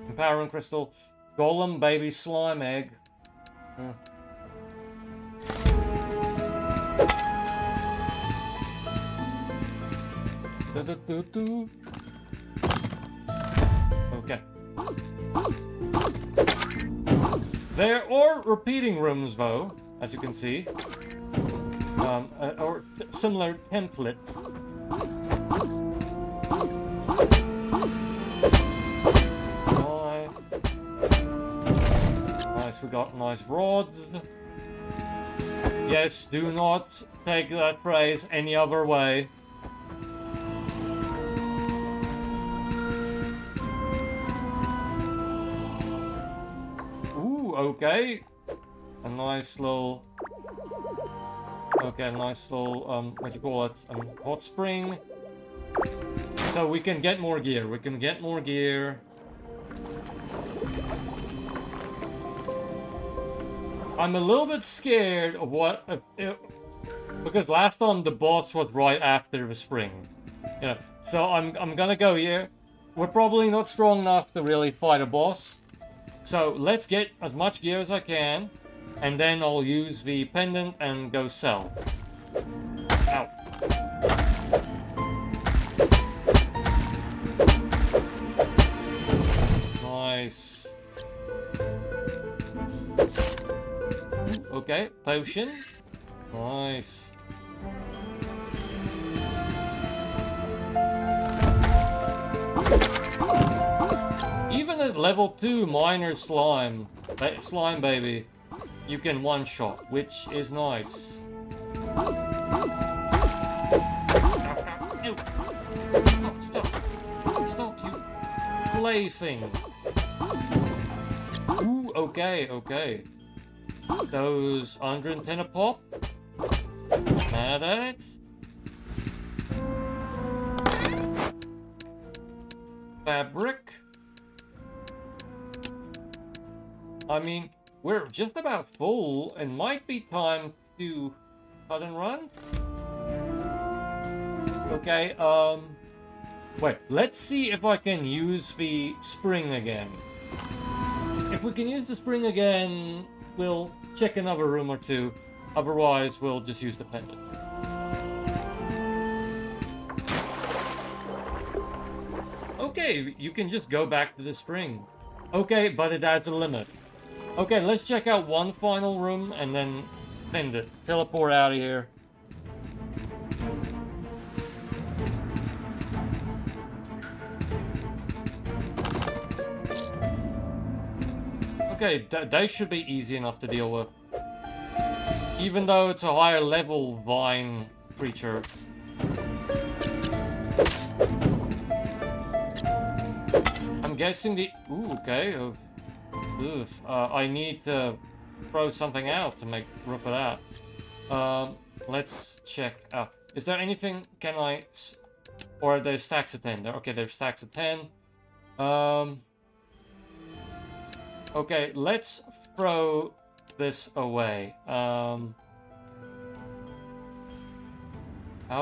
Empowering crystal. Golem baby slime egg. Okay. There are repeating rooms, though, as you can see. Or similar templates. Nice, we got nice rods. Yes, do not take that phrase any other way. Okay, a nice little, okay, nice little, what do you call it, hot spring. So we can get more gear, we can get more gear. I'm a little bit scared of what, because last time the boss was right after the spring. You know, so I'm gonna go here. We're probably not strong enough to really fight a boss. So let's get as much gear as I can, and then I'll use the pendant and go sell. Ow. Nice. Okay, potion. Nice. Even at level 2 minor slime baby, you can one-shot, which is nice. Stop, you plaything. Ooh, okay. Those 110 a pop. Mad at it. Fabric. I mean, we're just about full and might be time to cut and run. Okay, wait, let's see if I can use the spring again. If we can use the spring again, we'll check another room or two. Otherwise, we'll just use the pendant. Okay, you can just go back to the spring. Okay, but it has a limit. Okay, let's check out one final room and then end it. Teleport out of here. Okay, they should be easy enough to deal with. Even though it's a higher level vine creature. I'm guessing the... Ooh, okay. Oof. I need to throw something out to make room for that. Let's check. Is there anything... Can I... Or are there stacks of 10? Okay, there's stacks of 10. Okay, let's throw this away. How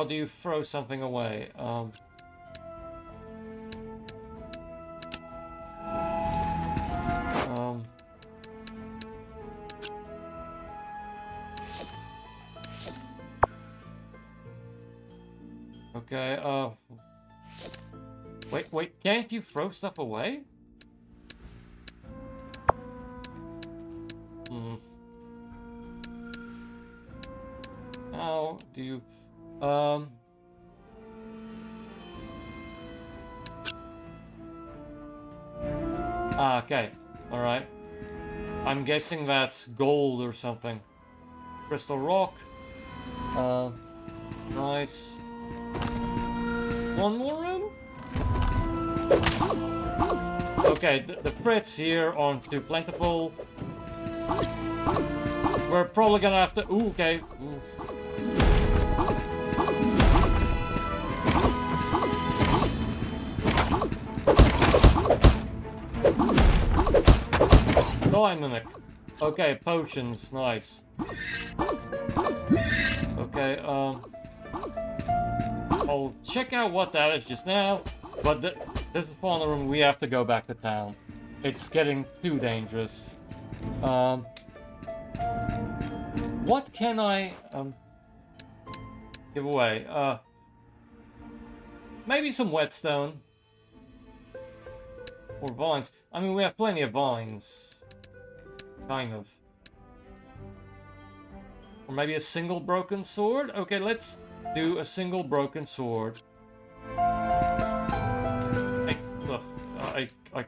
do you throw something away? Okay, wait, can't you throw stuff away? How do you... okay. Alright. I'm guessing that's gold or something. Crystal rock. Nice. One more room? Okay, the frets here aren't too plentiful. We're probably gonna have to... Ooh, okay. Oof. Mimic. Okay, potions, nice. Okay, I'll check out what that is just now, but this is the final room. We have to go back to town. It's getting too dangerous. What can I give away? Maybe some whetstone. Or vines. I mean, we have plenty of vines. Kind of. Or maybe a single broken sword? Okay, let's do a single broken sword. I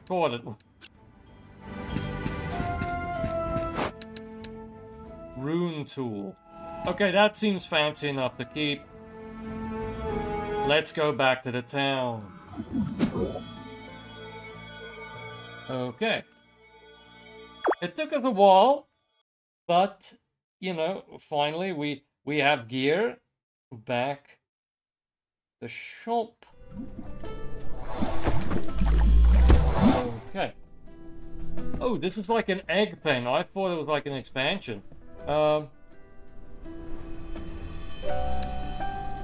caught it. Rune tool. Okay, that seems fancy enough to keep. Let's go back to the town. Okay. It took us a while, but, you know, finally we have gear. Back the shop. Okay. Oh, this is like an egg pen. I thought it was like an expansion. Flying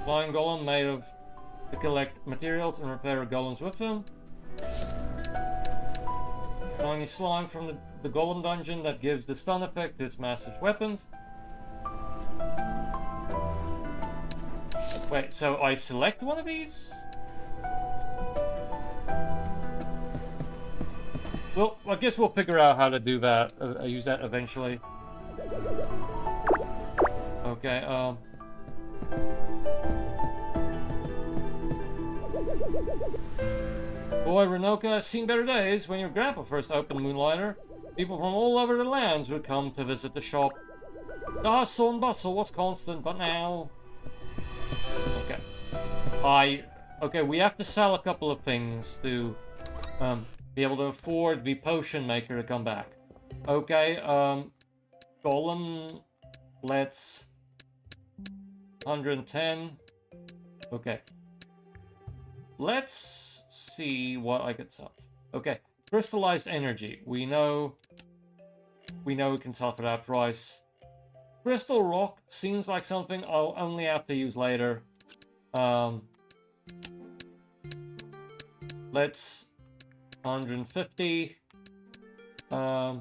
golem made of to collect materials and repair golems with them. Tiny slime from the golem dungeon that gives the stun effect to its master's weapons. Wait, so I select one of these? Well, I guess we'll figure out how to do that. Use that eventually. Okay, Boy, Renoka has seen better days. When your grandpa first opened Moonlighter, people from all over the lands would come to visit the shop. The hustle and bustle was constant, but now... Okay. Okay, we have to sell a couple of things to be able to afford the potion maker to come back. Okay, Golem, let's... 110. Okay. Let's see what I could sell. Okay, crystallized energy. We know we can sell for that price. Crystal rock seems like something I'll only have to use later. Let's 150. Water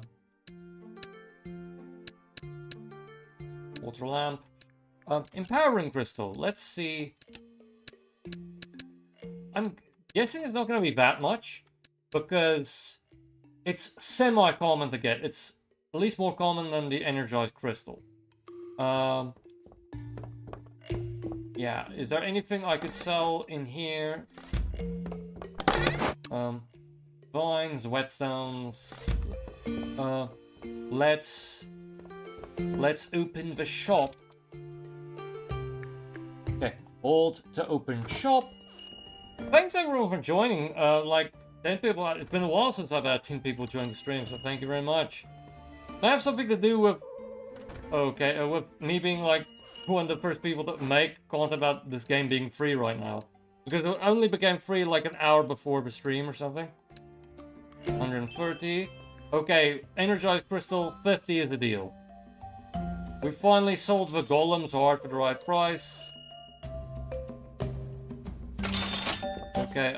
lamp. Empowering crystal. Let's see. I'm guessing it's not going to be that much, because it's semi-common to get. It's at least more common than the energized crystal. Yeah, is there anything I could sell in here? Vines, whetstones. Let's open the shop. Okay, hold to open shop. Thanks everyone for joining. Like 10 people. It's been a while since I've had 10 people join the stream, so thank you very much. I have something to do with, okay, with me being like one of the first people to make content about this game being free right now, because it only became free like an hour before the stream or something. 130. Okay, energized crystal 50 is the deal. We finally sold the golems hard for the right price. Okay,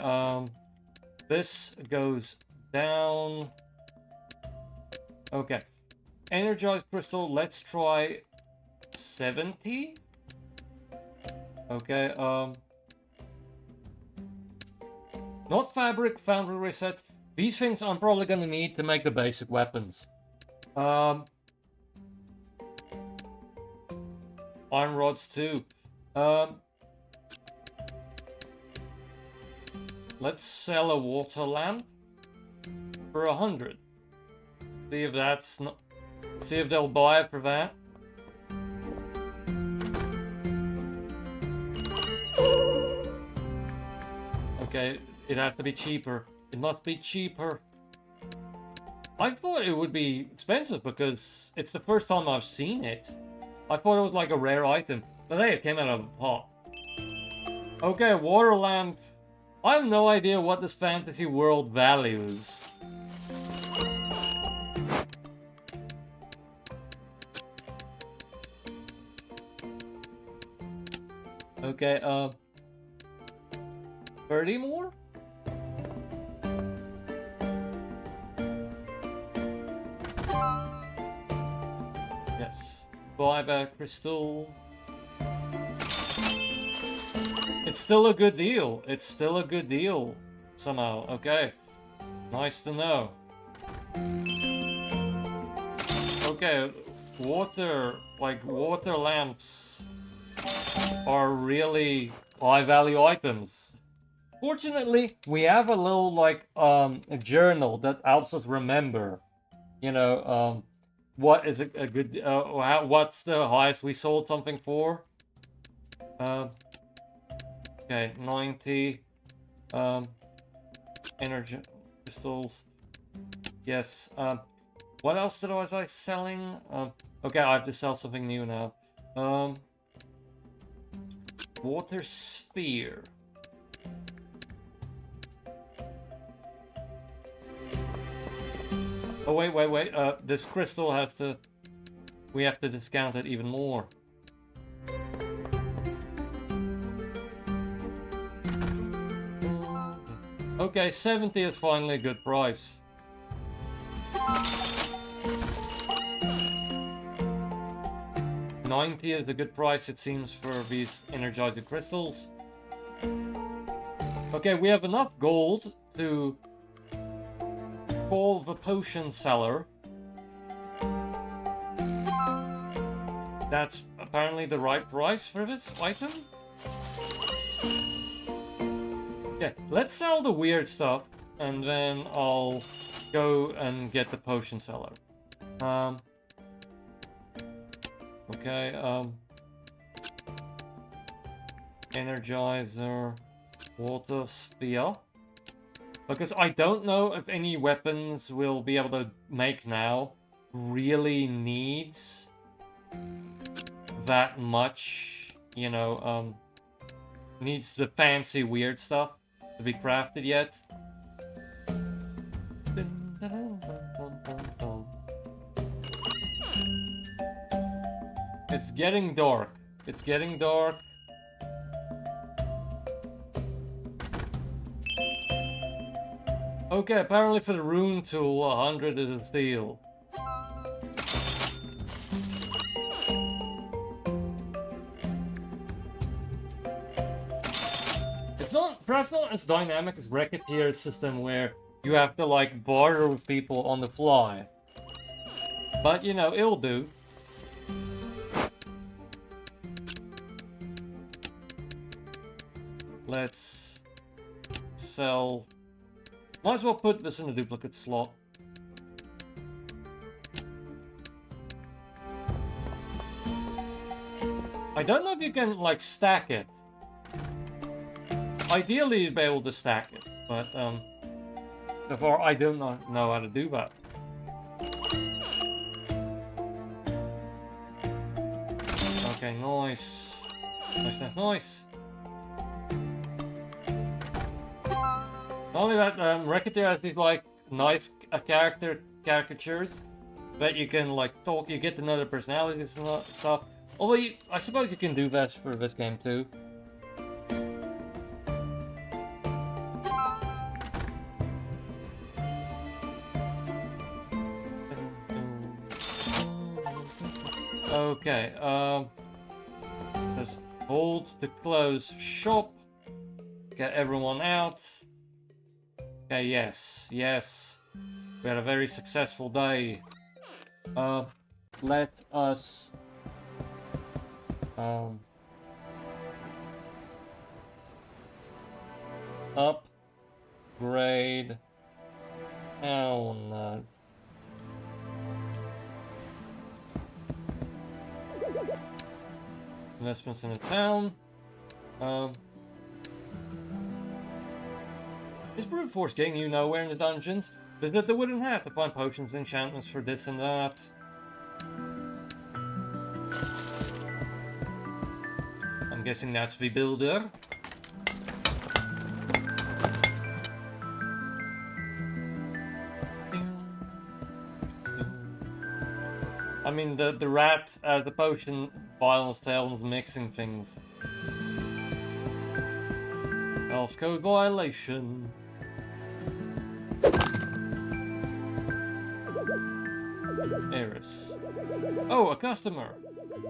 this goes down. Okay, energized crystal, let's try 70. Okay, not fabric, foundry resets. These things I'm probably gonna need to make the basic weapons. Iron rods too. Let's sell a water lamp for 100. See if that's not. See if they'll buy it for that. Okay, it has to be cheaper. It must be cheaper. I thought it would be expensive because it's the first time I've seen it. I thought it was like a rare item, but hey, it came out of a pot. Okay, water lamp. I have no idea what this fantasy world values. Okay, 30 more? Yes. Buyback crystal. It's still a good deal. It's still a good deal. Somehow. Okay. Nice to know. Okay. Water lamps are really high value items. Fortunately, we have a little like a journal that helps us remember, you know, what is a good what's the highest we sold something for. Okay, 90 energy crystals. Yes. What else was I selling? Okay, I have to sell something new now. Water sphere. Oh wait. This crystal has to. We have to discount it even more. Okay, 70 is finally a good price. $90 is a good price, it seems, for these energizing crystals. Okay, we have enough gold to call the potion seller. That's apparently the right price for this item. Okay, let's sell the weird stuff, and then I'll go and get the potion seller. Okay, Energizer, Water Sphere. Because I don't know if any weapons we'll be able to make now really needs that much, you know, needs the fancy weird stuff to be crafted yet. It's getting dark. It's getting dark. Okay, apparently for the rune tool, 100 is a steal. It's perhaps not as dynamic as Racketeer's system where you have to like barter with people on the fly. But you know, it'll do. Let's sell. Might as well put this in a duplicate slot. I don't know if you can, like, stack it. Ideally, you'd be able to stack it, but, so far, I do not know how to do that. Okay, nice. Nice, nice, nice. Not only that, Racketeer has these, like, nice caricatures that you can, like, talk, you get to know their personalities and stuff. Although, I suppose you can do that for this game, too. Okay, let's hold the close shop. Get everyone out. Okay, yes, yes. We had a very successful day. Let us... upgrade town. Investments in the town. Is brute force getting you nowhere in the dungeons? Visit the Wooden Hat to find potions and enchantments for this and that. I'm guessing that's the builder. I mean, the rat as the potion violence tails mixing things. Health code violation. Eris. Oh, a customer.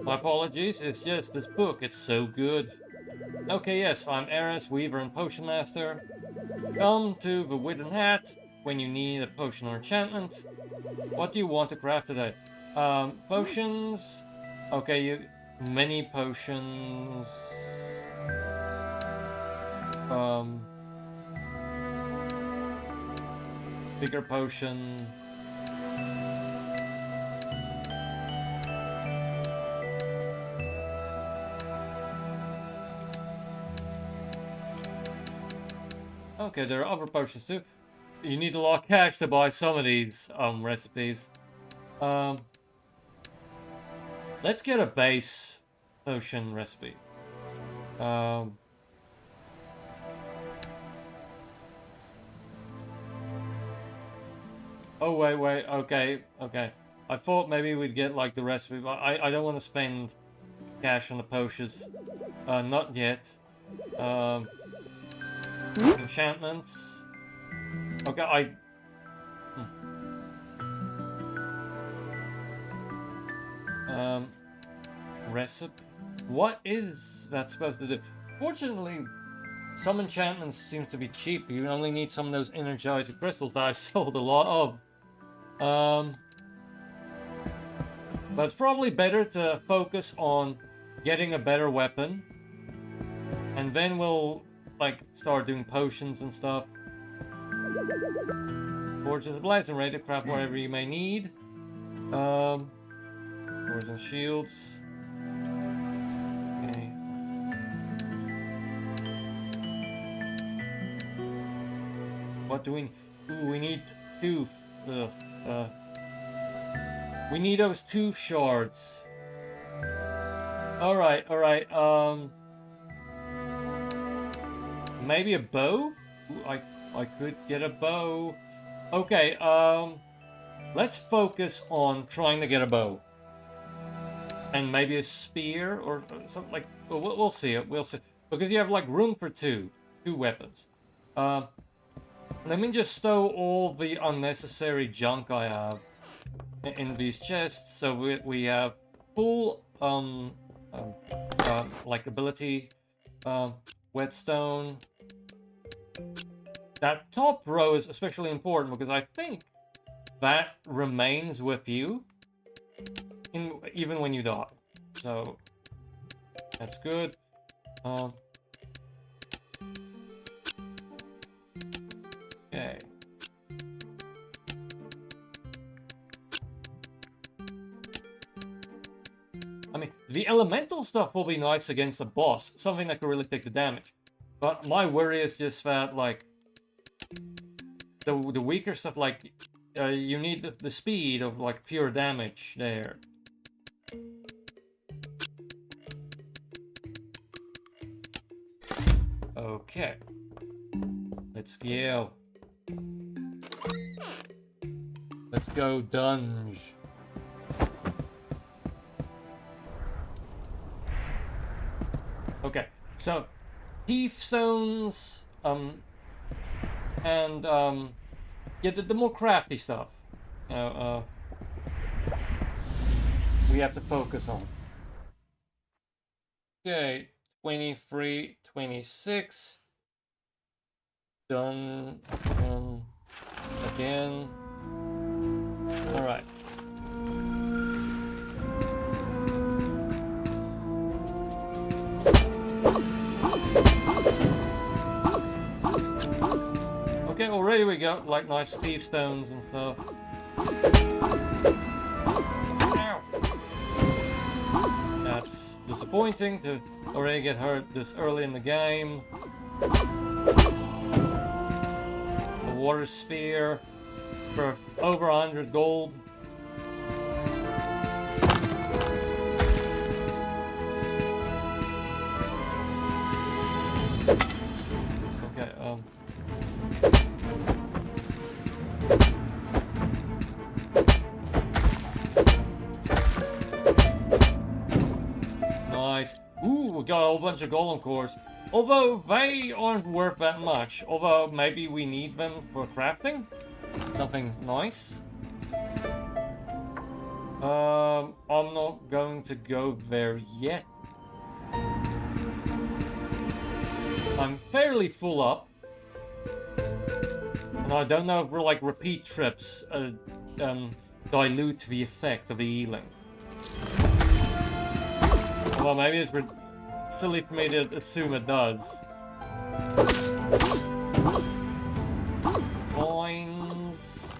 My apologies, it's just this book, it's so good. Okay, yes, I'm Eris, Weaver and Potion Master. Come to the Wooden Hat when you need a potion or enchantment. What do you want to craft today? Potions. Okay, many potions. Bigger potion. Okay, there are other potions too. You need a lot of cash to buy some of these recipes. Let's get a base potion recipe. Oh wait, okay. I thought maybe we'd get like the recipe, but I don't want to spend cash on the potions. Not yet. Enchantments. Okay, recipe. What is that supposed to do? Fortunately, some enchantments seem to be cheap. You only need some of those energizer crystals that I sold a lot of. But it's probably better to focus on getting a better weapon. And then we'll, like, start doing potions and stuff. Forge of the Blades and ready to craft whatever you may need. Swords and shields. Okay. What do we... Ooh, we need tooth. We need those tooth shards. Alright. Maybe a bow? Ooh, I could get a bow. Okay, let's focus on trying to get a bow. And maybe a spear or something like... We'll see. We'll see. Because you have, like, room for two weapons. Let me just stow all the unnecessary junk I have in these chests. So we have full, like, ability, whetstone. That top row is especially important because I think that remains with you even when you die. So that's good. Okay. I mean, the elemental stuff will be nice against a boss, something that could really take the damage. But my worry is just that, like, the weaker stuff, like, you need the speed of, like, pure damage there. Okay. Let's go. Let's go dunge. Okay, so teeth stones, and yeah, the more crafty stuff, we have to focus on. Okay, 23, 26. Done. Again. All right. Okay, already we got like nice Steve stones and stuff. Ow. That's disappointing to already get hurt this early in the game. A water sphere for over 100 gold. Okay, nice. Ooh, we got a whole bunch of golem cores. Although they aren't worth that much. Although maybe we need them for crafting. Something nice. I'm not going to go there yet. I'm fairly full up. And I don't know if we're like repeat trips dilute the effect of the healing. Well, maybe it's silly for me to assume it does. Coins.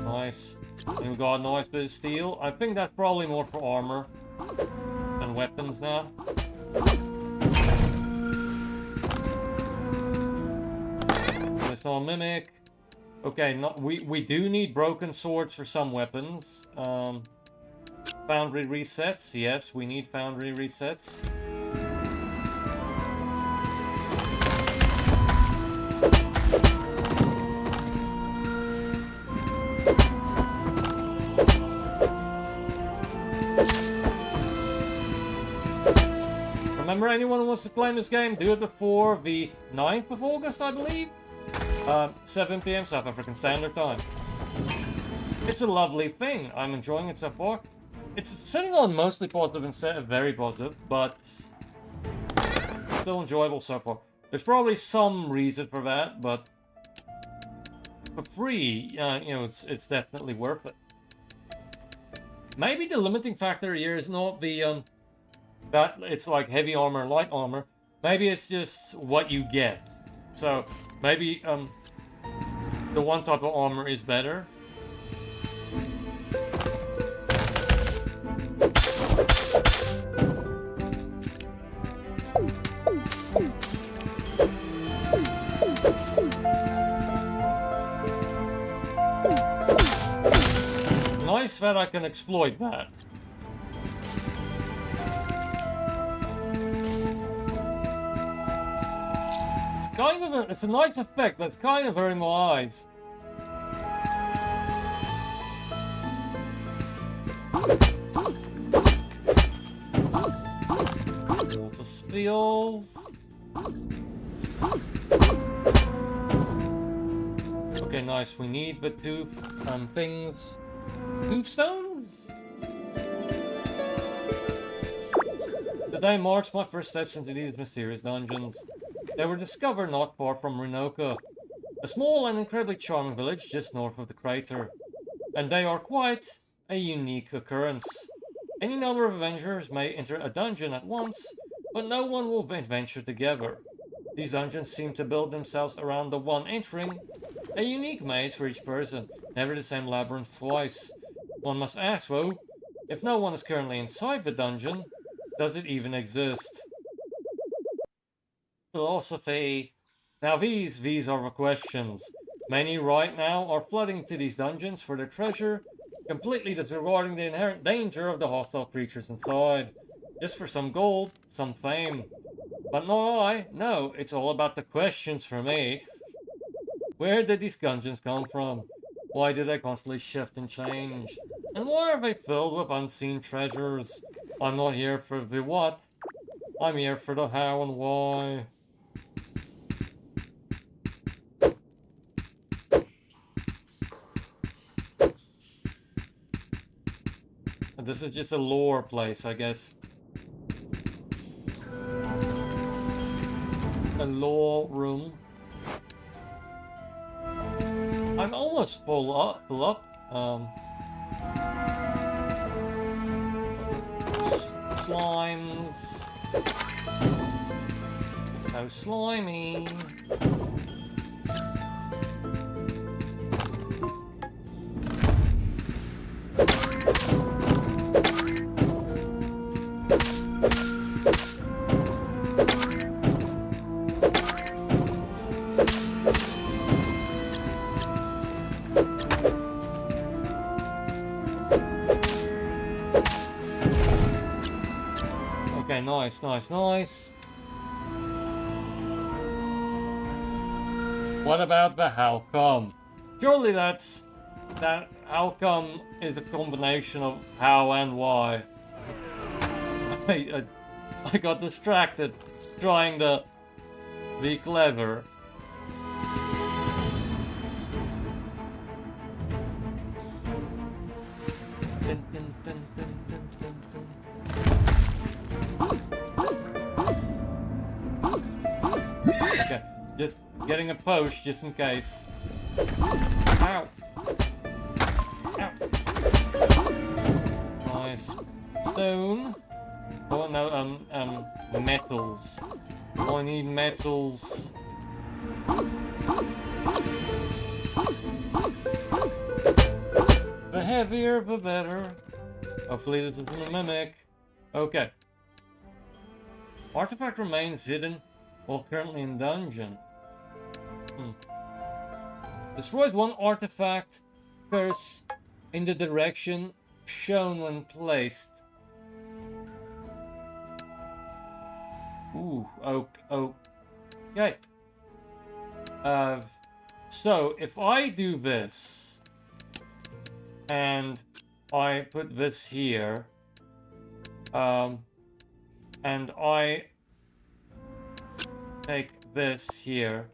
Nice. And we got a nice bit of steel. I think that's probably more for armor than weapons now. It's not a mimic. Okay, we do need broken swords for some weapons. Foundry resets. Yes, we need foundry resets. Remember, anyone who wants to play this game, do it before the 9th of August, I believe? 7 PM South African Standard Time. It's a lovely thing. I'm enjoying it so far. It's sitting on mostly positive instead of very positive, but still enjoyable so far. There's probably some reason for that, but for free, you know, it's definitely worth it. Maybe the limiting factor here is not the that it's like heavy armor, light armor. Maybe it's just what you get. So maybe the one type of armor is better. Nice that I can exploit that. It's kind of it's a nice effect, but it's kind of hurting my eyes. Water spills. Okay, nice. We need the two things. Tombstones? Today marks my first steps into these mysterious dungeons. They were discovered not far from Rinoka, a small and incredibly charming village just north of the crater. And they are quite a unique occurrence. Any number of adventurers may enter a dungeon at once, but no one will venture together. These dungeons seem to build themselves around the one entering, a unique maze for each person, never the same labyrinth twice. One must ask, though, if no one is currently inside the dungeon, does it even exist? Philosophy. Now these are the questions. Many right now are flooding to these dungeons for their treasure, completely disregarding the inherent danger of the hostile creatures inside. Just for some gold, some fame. But no, no, it's all about the questions for me. Where did these dungeons come from? Why do they constantly shift and change? And why are they filled with unseen treasures? I'm not here for the what. I'm here for the how and why. This is just a lore place, I guess. A lore room. I'm almost full up. Slimes. So slimy. Okay, nice. What about the how come? Surely that how come is a combination of how and why. I got distracted trying to be clever. Okay, just getting a post just in case. Ow! Ow! Nice. Stone. Oh no, metals. Oh, I need metals. The heavier, the better. Hopefully this isn't a mimic. Okay. Artifact remains hidden while currently in dungeon. Destroys one artifact curse in the direction shown when placed. Ooh, okay. So if I do this and I put this here, and I take this here.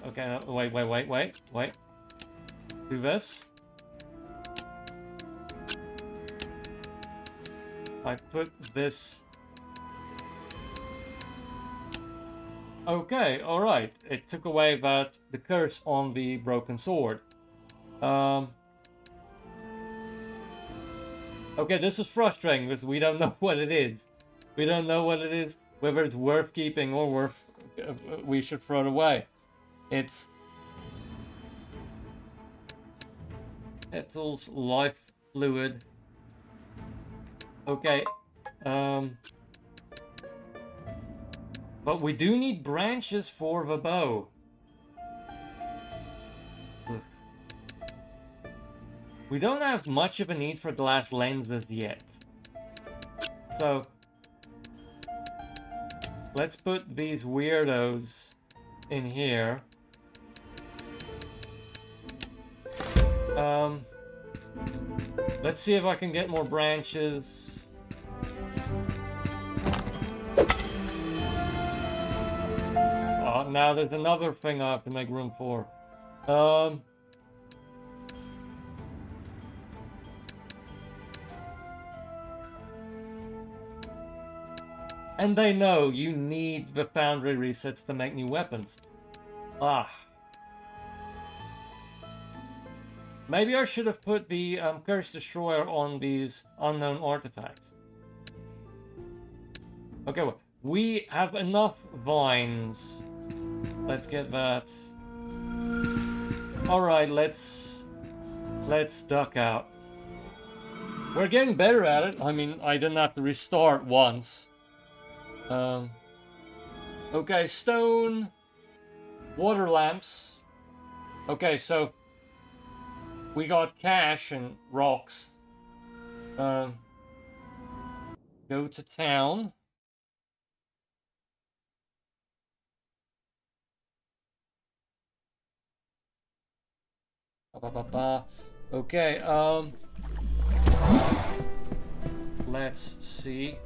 Okay, wait. Do this. I put this. Okay, alright. It took away the curse on the broken sword. Okay, this is frustrating because we don't know what it is. We don't know what it is, whether it's worth keeping or worth... we should throw it away. It's... Ethel's life fluid. Okay, but we do need branches for the bow. Ugh. We don't have much of a need for glass lenses yet. So, let's put these weirdos in here. Let's see if I can get more branches. Now there's another thing I have to make room for. And they know you need the foundry resets to make new weapons. Maybe I should have put the Curse Destroyer on these unknown artifacts. Okay, well, we have enough vines. Let's get that. Alright, let's duck out. We're getting better at it. I mean, I didn't have to restart once. Okay, stone. Water lamps. Okay, so we got cash and rocks. Go to town. Okay, let's see.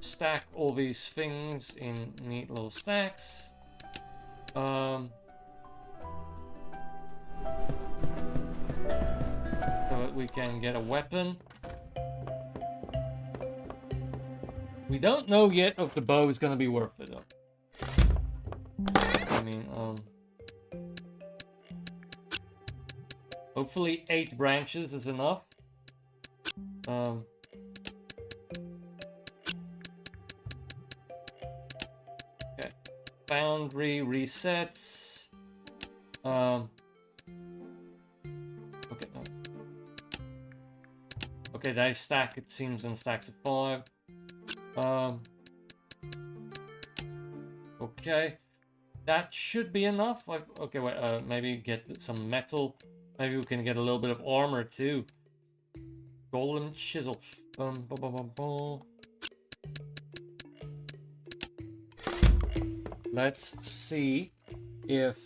Stack all these things in neat little stacks. So that we can get a weapon. We don't know yet if the bow is gonna be worth it though. I mean, hopefully 8 branches is enough. Okay. Foundry resets. Okay, no. Okay, they stack, it seems, in stacks of 5. Okay. That should be enough. Okay, wait, maybe get some metal. Maybe we can get a little bit of armor too. Golden chisel. Let's see if...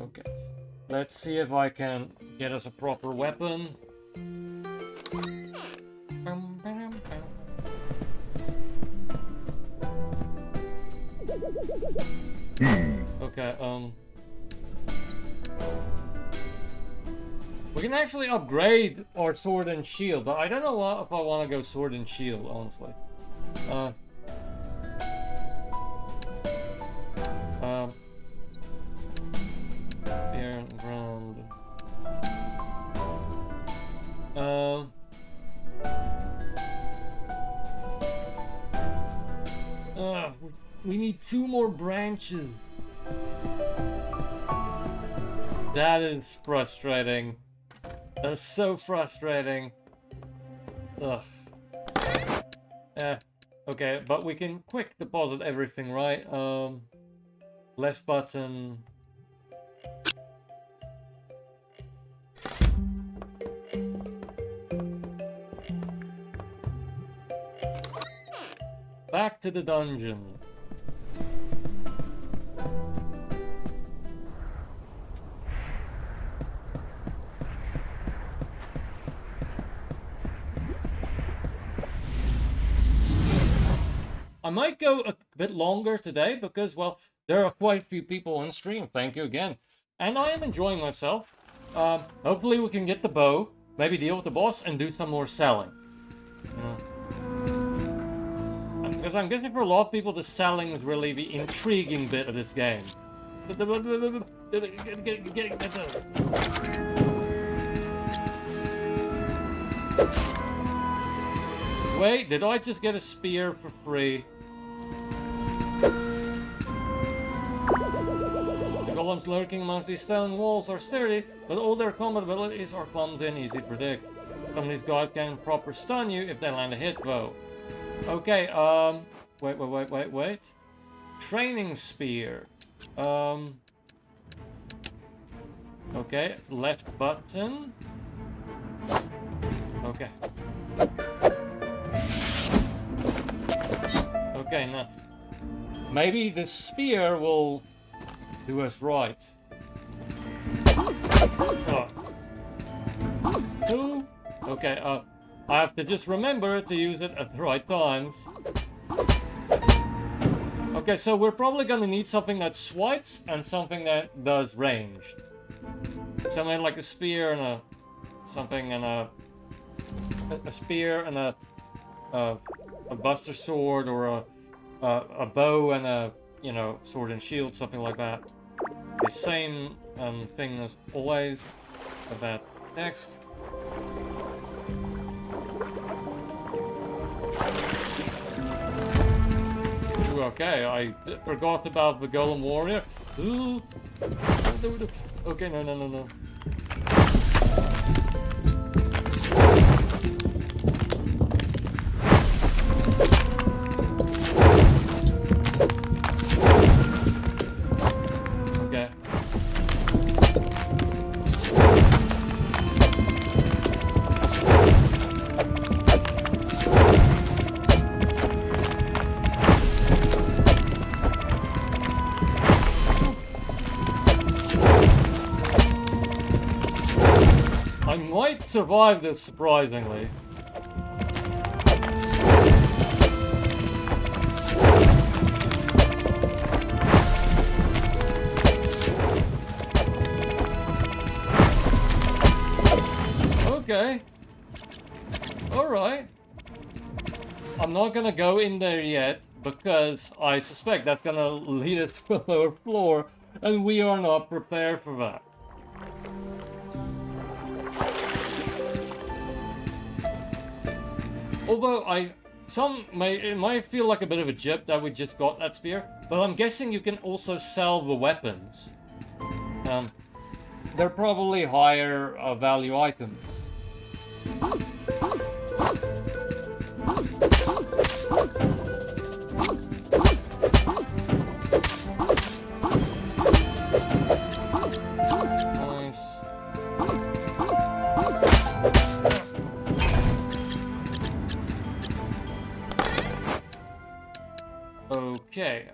Okay. Let's see if I can get us a proper weapon. Okay, we can actually upgrade our sword and shield, but I don't know if I want to go sword and shield, honestly. Here and ground. We need 2 more branches. That is frustrating. That's so frustrating. Ugh. Okay, but we can quick deposit everything, right? Left button. Back to the dungeon. I might go a bit longer today because, well, there are quite a few people on stream. Thank you again. And I am enjoying myself. Hopefully we can get the bow, maybe deal with the boss, and do some more selling. Because I'm guessing for a lot of people, the selling is really the intriguing bit of this game. Wait, did I just get a spear for free? The golems lurking amongst these stone walls are sturdy, but all their combat abilities are clumsy and easy to predict. Some of these guys can proper stun you if they land a hit, though. Okay, wait. Training spear. Okay, left button. Okay. Okay, now maybe the spear will do us right. Two. Okay, I have to just remember to use it at the right times. Okay, so we're probably gonna need something that swipes and something that does ranged. Something like a spear and a spear and a buster sword, or a bow and a, you know, sword and shield, something like that. The same thing as always. Put that next. Ooh, okay, I forgot about the Golem Warrior. Ooh. Okay, no. Okay. I might survive this, surprisingly. Okay. Alright. I'm not gonna go in there yet, because I suspect that's gonna lead us to a lower floor, and we are not prepared for that. Although it might feel like a bit of a jip that we just got that spear, but I'm guessing you can also sell the weapons. They're probably higher value items. Nice. Okay,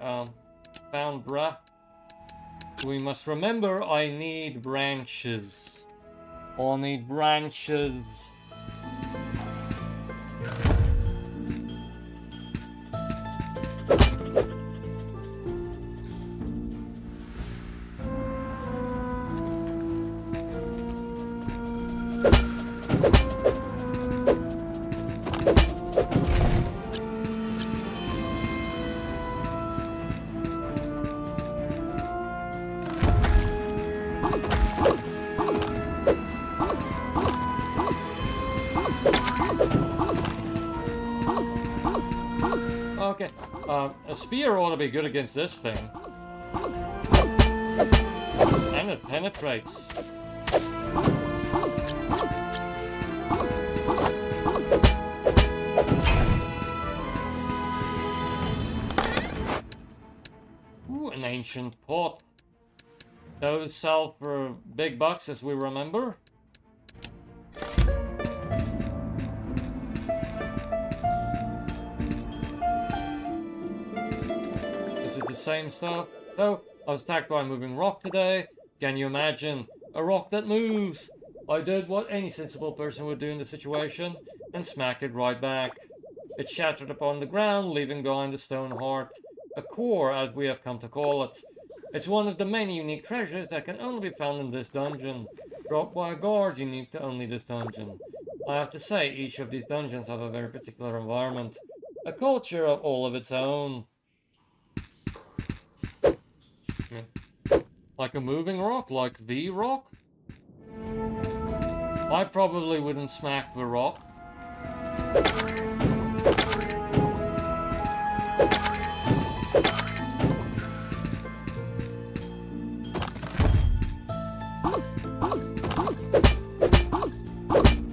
found bra. We must remember I need branches. I'll need branches. Okay, a spear ought to be good against this thing. And it penetrates. Ooh, an ancient pot. Those sell for big bucks, as we remember. Is it the same stuff? So, I was attacked by a moving rock today. Can you imagine? A rock that moves! I did what any sensible person would do in the situation, and smacked it right back. It shattered upon the ground, leaving behind a stone heart, a core as we have come to call it. It's one of the many unique treasures that can only be found in this dungeon, dropped by a guard unique to only this dungeon. I have to say, each of these dungeons have a very particular environment, a culture of all of its own. Like a moving rock, like the rock? I probably wouldn't smack the rock.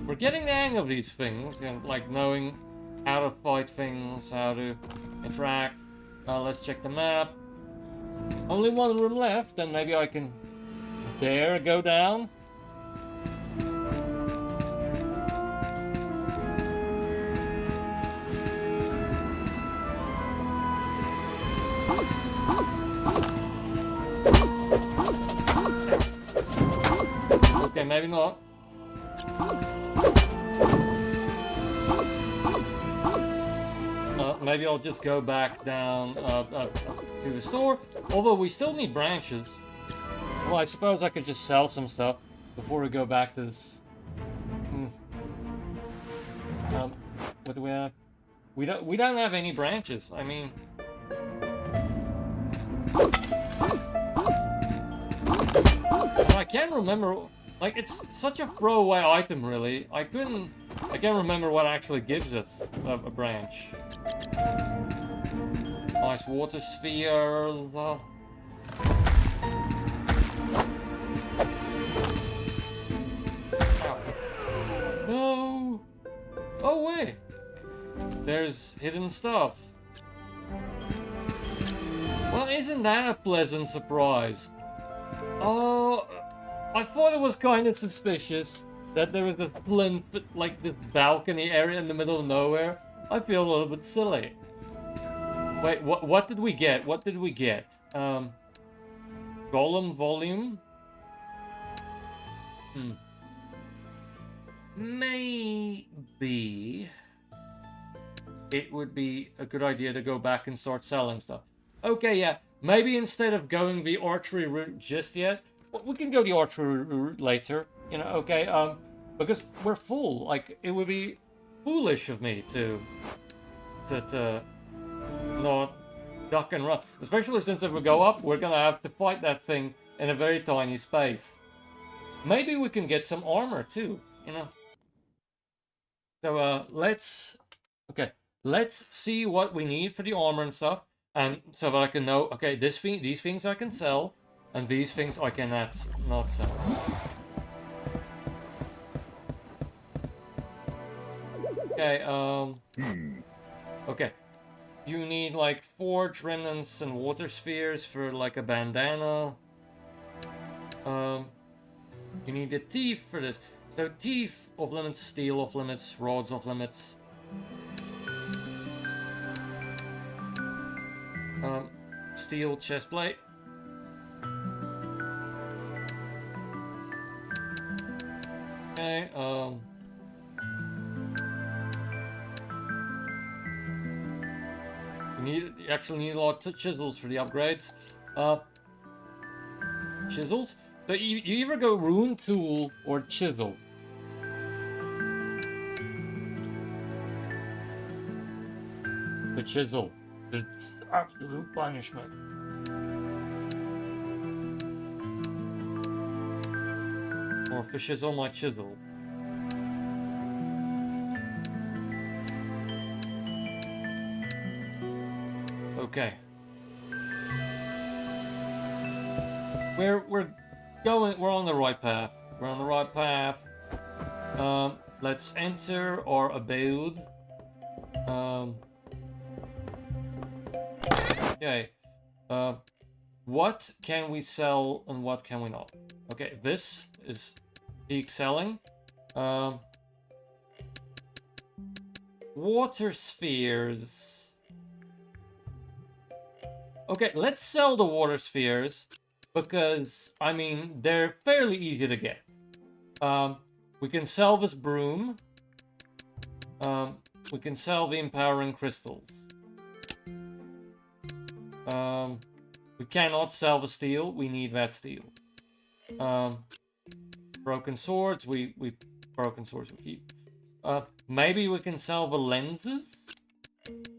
We're getting the hang of these things, you know, like knowing how to fight things, how to interact. Let's check the map. Only one room left, and maybe I can dare go down. Okay, maybe not. Maybe I'll just go back down to the store. Although we still need branches. Well, I suppose I could just sell some stuff before we go back to this. What do we have? We don't have any branches. I mean, and I can't remember. Like, it's such a throwaway item, really. I can't remember what actually gives us a branch. Nice water sphere. No. Oh wait. There's hidden stuff. Well, isn't that a pleasant surprise? Oh, I thought it was kind of suspicious that there was a plinth, like this balcony area in the middle of nowhere. I feel a little bit silly. Wait, what did we get? What did we get? Golem volume? Maybe it would be a good idea to go back and start selling stuff. Okay, yeah. Maybe instead of going the archery route just yet, we can go the archery route later. You know, okay, because we're full. Like, it would be foolish of me to not duck and run. Especially since if we go up, we're gonna have to fight that thing in a very tiny space. Maybe we can get some armor too, you know. So let's see what we need for the armor and stuff, and so that I can know, okay, these things I can sell, and these things I cannot not sell. Okay, okay. You need like forge remnants and water spheres for like a bandana. You need a teeth for this. So teeth off limits, steel off limits, rods off limits. Steel chest plate. Okay, you actually need a lot of chisels for the upgrades. Chisels? So you either go rune tool or chisel. The chisel. It's absolute punishment. Or for chisel my chisel. Okay. We're on the right path. We're on the right path. Let's enter our abode. Okay. What can we sell and what can we not? Okay, this is peak selling. Water spheres. Okay, let's sell the water spheres because, I mean, they're fairly easy to get. We can sell this broom. We can sell the empowering crystals. We cannot sell the steel. We need that steel. Broken swords. Broken swords we keep. Maybe we can sell the lenses.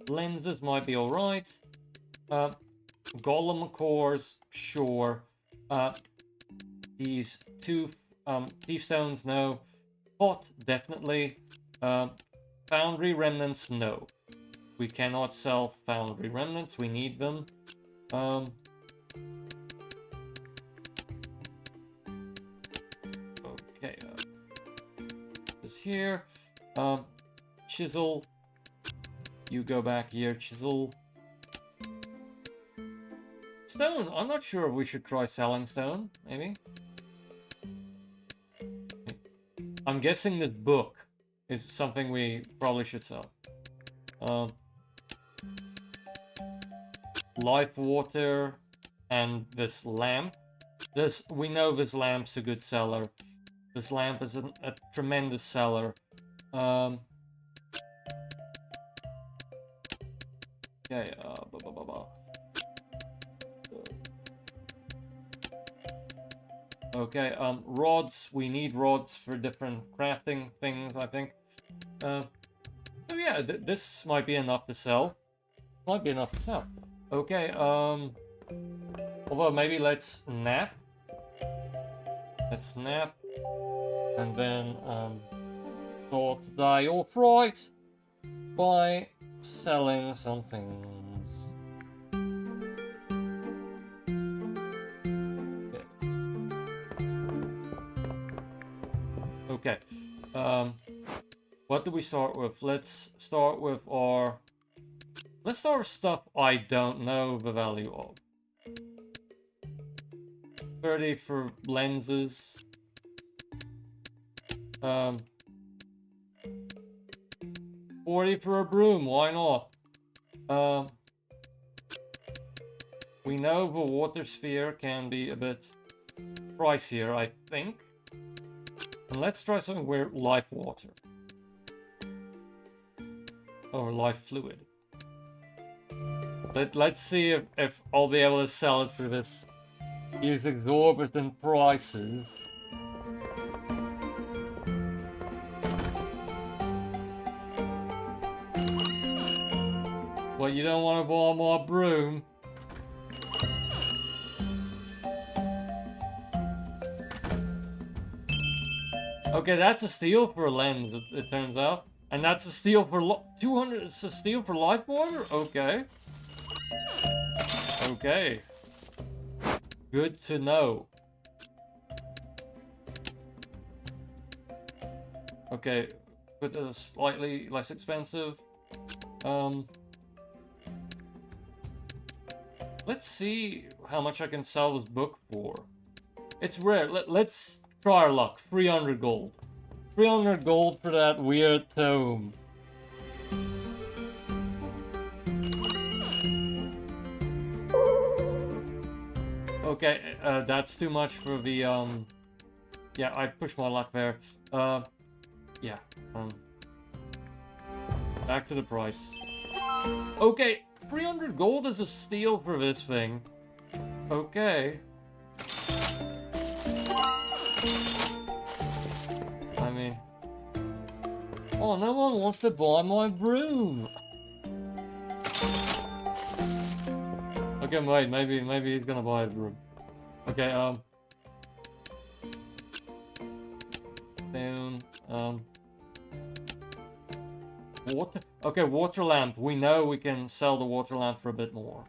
Lenses might be alright. Golem cores, sure. These two thief stones, no. Pot, definitely. Foundry remnants, no. We cannot sell foundry remnants. We need them. Okay. This here. Chisel. You go back here, chisel. Stone. I'm not sure if we should try selling stone. Maybe. I'm guessing this book is something we probably should sell. Life water and this lamp. We know this lamp's a good seller. This lamp is a tremendous seller. Okay. Okay, rods. We need rods for different crafting things, I think. So yeah, this might be enough to sell. Might be enough to sell. Okay, although maybe let's nap. Let's nap. And then, thought die off right by selling some things. Okay. What do we start with? Let's start with stuff I don't know the value of. 30 for lenses. 40 for a broom, why not? We know the water sphere can be a bit pricier, I think. And let's try something with life water. Or life fluid. Let's see if I'll be able to sell it for this. These exorbitant prices. Well, you don't want to buy my broom. Okay, that's a steal for a lens, it turns out. And that's a steal for 200. It's a steal for life water? Okay. Okay. Good to know. Okay, but it's slightly less expensive. Let's see how much I can sell this book for. It's rare. Let's try our luck. 300 gold. 300 gold for that weird tome. Okay, that's too much for the, yeah, I pushed my luck there. Yeah, back to the price. Okay, 300 gold is a steal for this thing. Okay. I mean... Oh, no one wants to buy my broom! Okay, wait, maybe he's gonna buy a broom. Okay, down, water? Okay, water lamp. We know we can sell the water lamp for a bit more.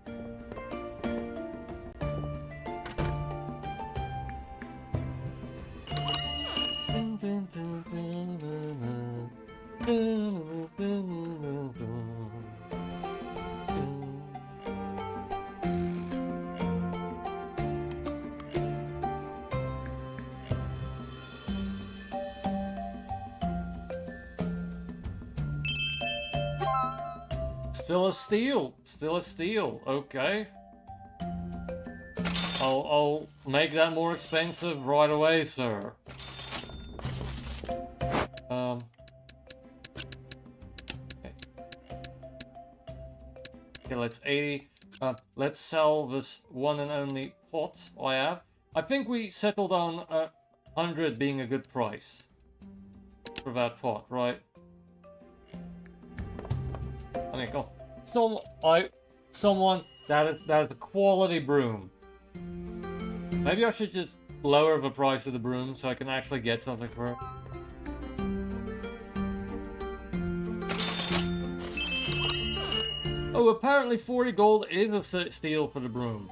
Still a steal. Still a steal. Okay. I'll make that more expensive right away, sir. Okay. Okay, let's 80. Let's sell this one and only pot I have. I think we settled on 100 being a good price for that pot, right? I mean, go. Someone that is a quality broom. Maybe I should just lower the price of the broom so I can actually get something for it. Oh, apparently 40 gold is a steal for the broom.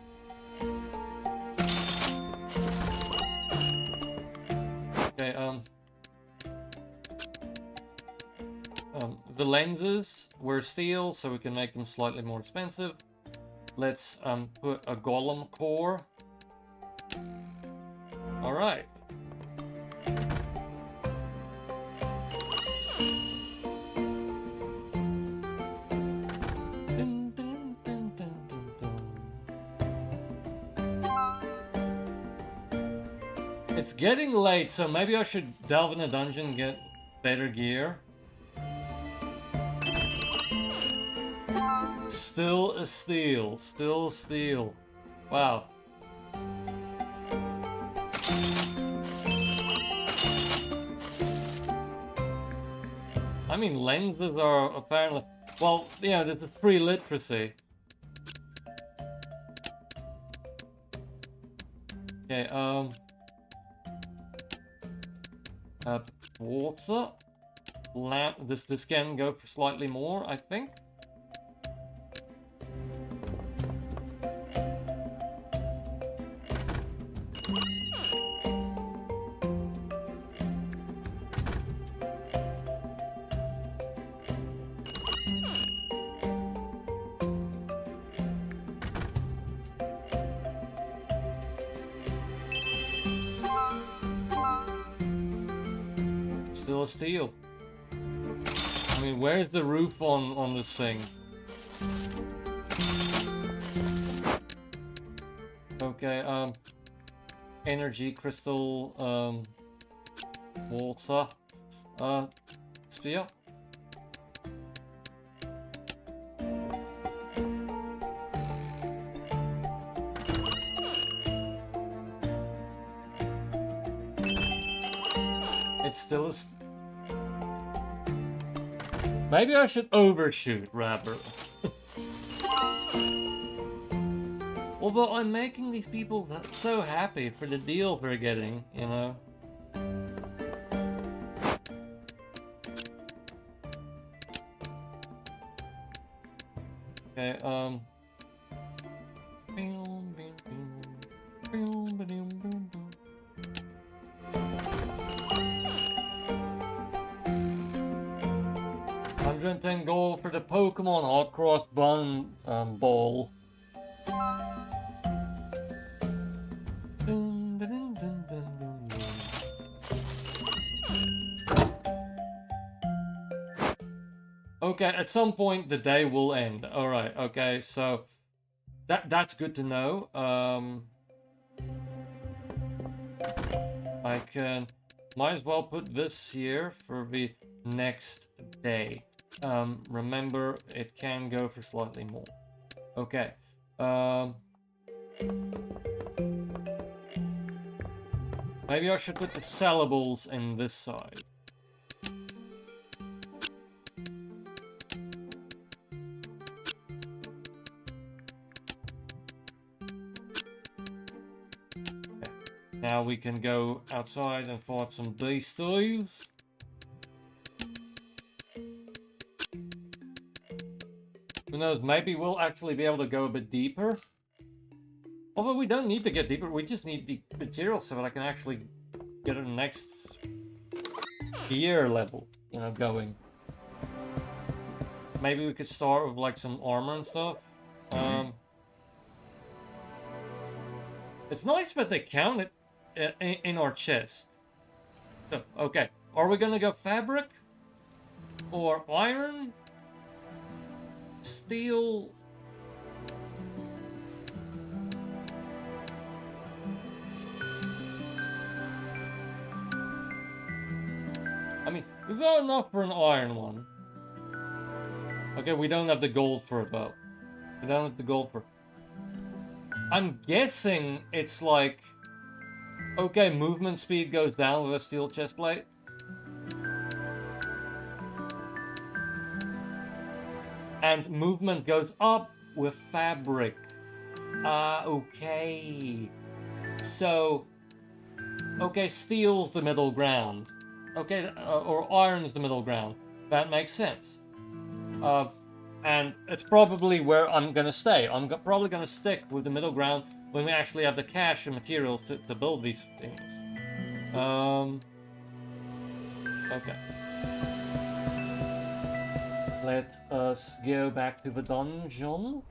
Okay, the lenses were steel, so we can make them slightly more expensive. Let's put a golem core. All right. It's getting late, so maybe I should delve in a dungeon and get better gear. Still a steal. Still steal. Wow. I mean, lenses are apparently... Well, yeah, there's a free literacy. Okay, water. Lamp. This can go for slightly more, I think. Still a steal. I mean, where's the roof on this thing? Okay, energy crystal, water, sphere. It's still a... Maybe I should overshoot, rather. Although I'm making these people so happy for the deal they're getting, you know? Okay, 110 gold for the Pokemon Hot Cross Bun Ball. Okay, at some point the day will end. Alright, okay, so that's good to know. I can might as well put this here for the next day. Remember, it can go for slightly more. Okay. Maybe I should put the sellables in this side. Now we can go outside and fight some beasties. Who knows, maybe we'll actually be able to go a bit deeper. Although we don't need to get deeper, we just need the material so that I can actually get a next gear level, you know, going. Maybe we could start with like some armor and stuff. It's nice that they count it in our chest. So, okay, are we gonna go fabric? Or iron? Steel? I mean, we've got enough for an iron one. Okay, we don't have the gold for it though. Go down with the golfer. I'm guessing it's like... Okay, movement speed goes down with a steel chest plate. And movement goes up with fabric. Okay. So... Okay, steel's the middle ground. Okay, or iron's the middle ground. That makes sense. And it's probably where I'm gonna stay. I'm probably gonna stick with the middle ground when we actually have the cash and materials to build these things. Okay. Let us go back to the dungeon.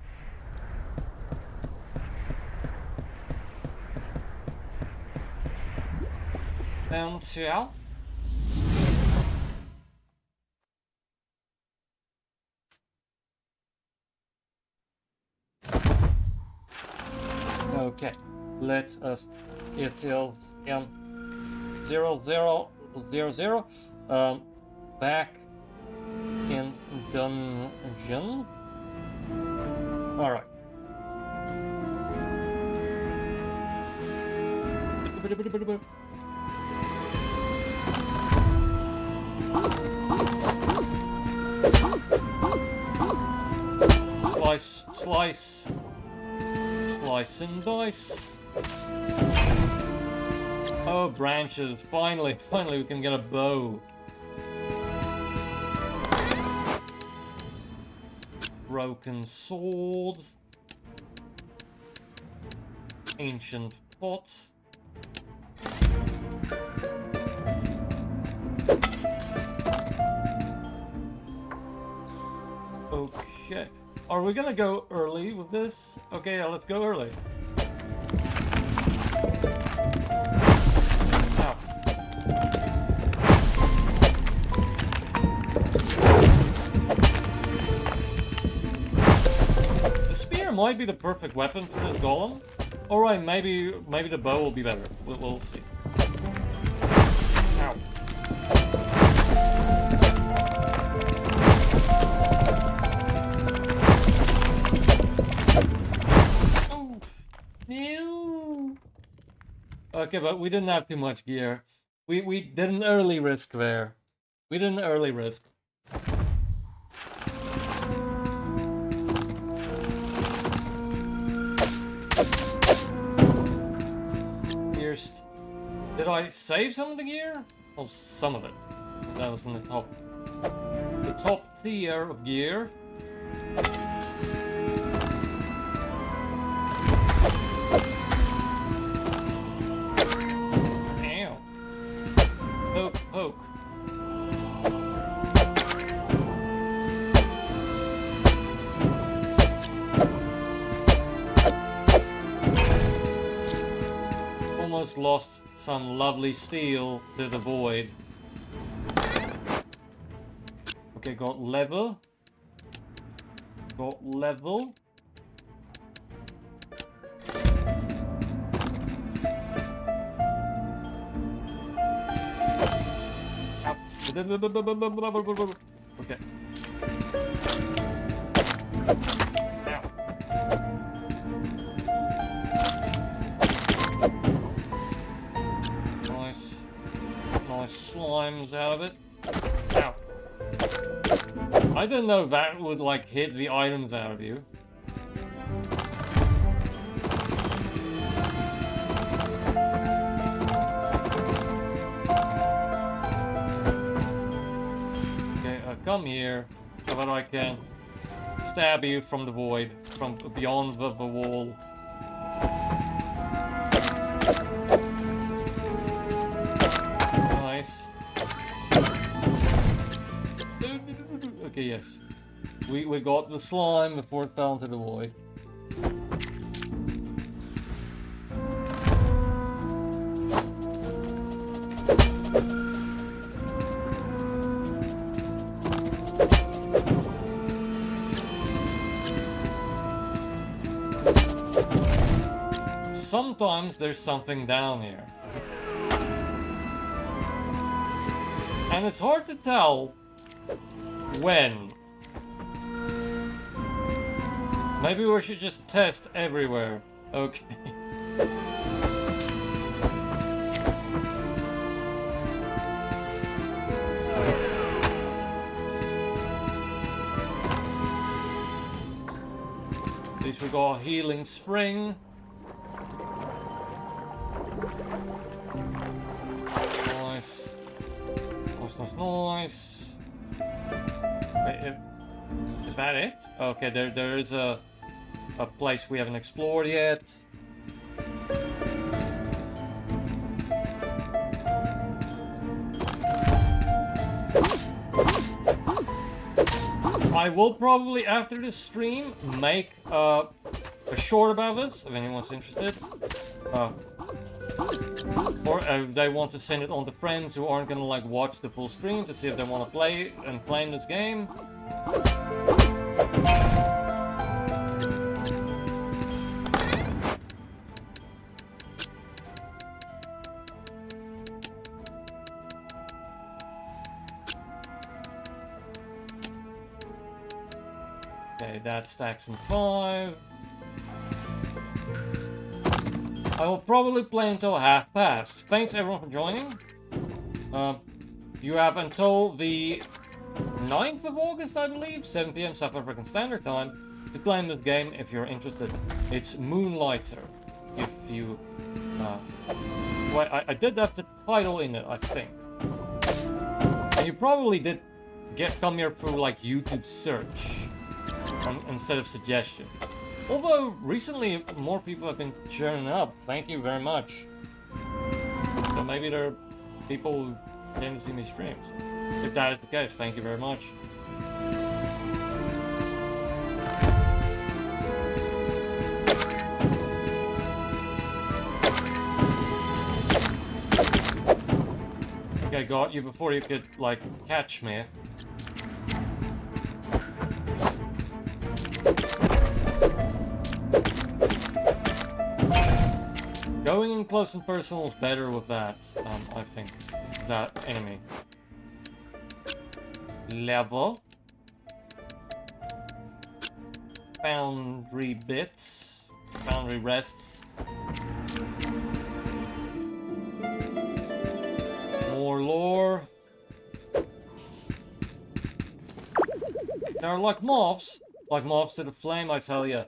And yeah. Okay, let us. It is 0000. Back in dungeon. All right. Slice, slice. Slice and dice. Oh, branches. Finally we can get a bow. Broken sword. Ancient pot. Okay. Are we gonna go early with this? Okay, yeah, let's go early. Ow. The spear might be the perfect weapon for this golem. Alright, maybe the bow will be better. We'll see. Ow. No. Okay, but we didn't have too much gear. We did an early risk there. We did an early risk. Pierced. Did I save some of the gear? Oh, some of it. That was on the top. The top tier of gear. Poke. Almost lost some lovely steel to the void. Okay, got level. Got level. Okay. Ow. Nice. Nice slimes out of it. Ow. I didn't know that would, like, hit the items out of you. Come here, so that I can stab you from the void, from beyond the wall. Nice. Okay, yes. We got the slime before it fell into the void. Sometimes there's something down here. And it's hard to tell when. Maybe we should just test everywhere. Okay. At least we got a healing spring. Nice. Nice. Wait, is that it? Okay, there is a place we haven't explored yet. I will probably, after this stream, make a short about this, if anyone's interested. Or if they want to send it on to friends who aren't gonna like watch the full stream to see if they want to play and claim this game. Okay, that stacks in 5. I will probably play until half past. Thanks everyone for joining. You have until the 9th of August, I believe, 7 PM South African Standard Time, to claim this game if you're interested. It's Moonlighter. If you... well, I did have the title in it, I think. And you probably did come here through like YouTube search instead of suggestion. Although recently more people have been churning up. Thank you very much. So maybe there are people who came to see me stream. So if that is the case, thank you very much. Okay, got you before you could like catch me. Going in close and personal is better with that, I think. That enemy. Level. Foundry bits. Foundry rests. More lore. They're like moths. Like moths to the flame, I tell ya.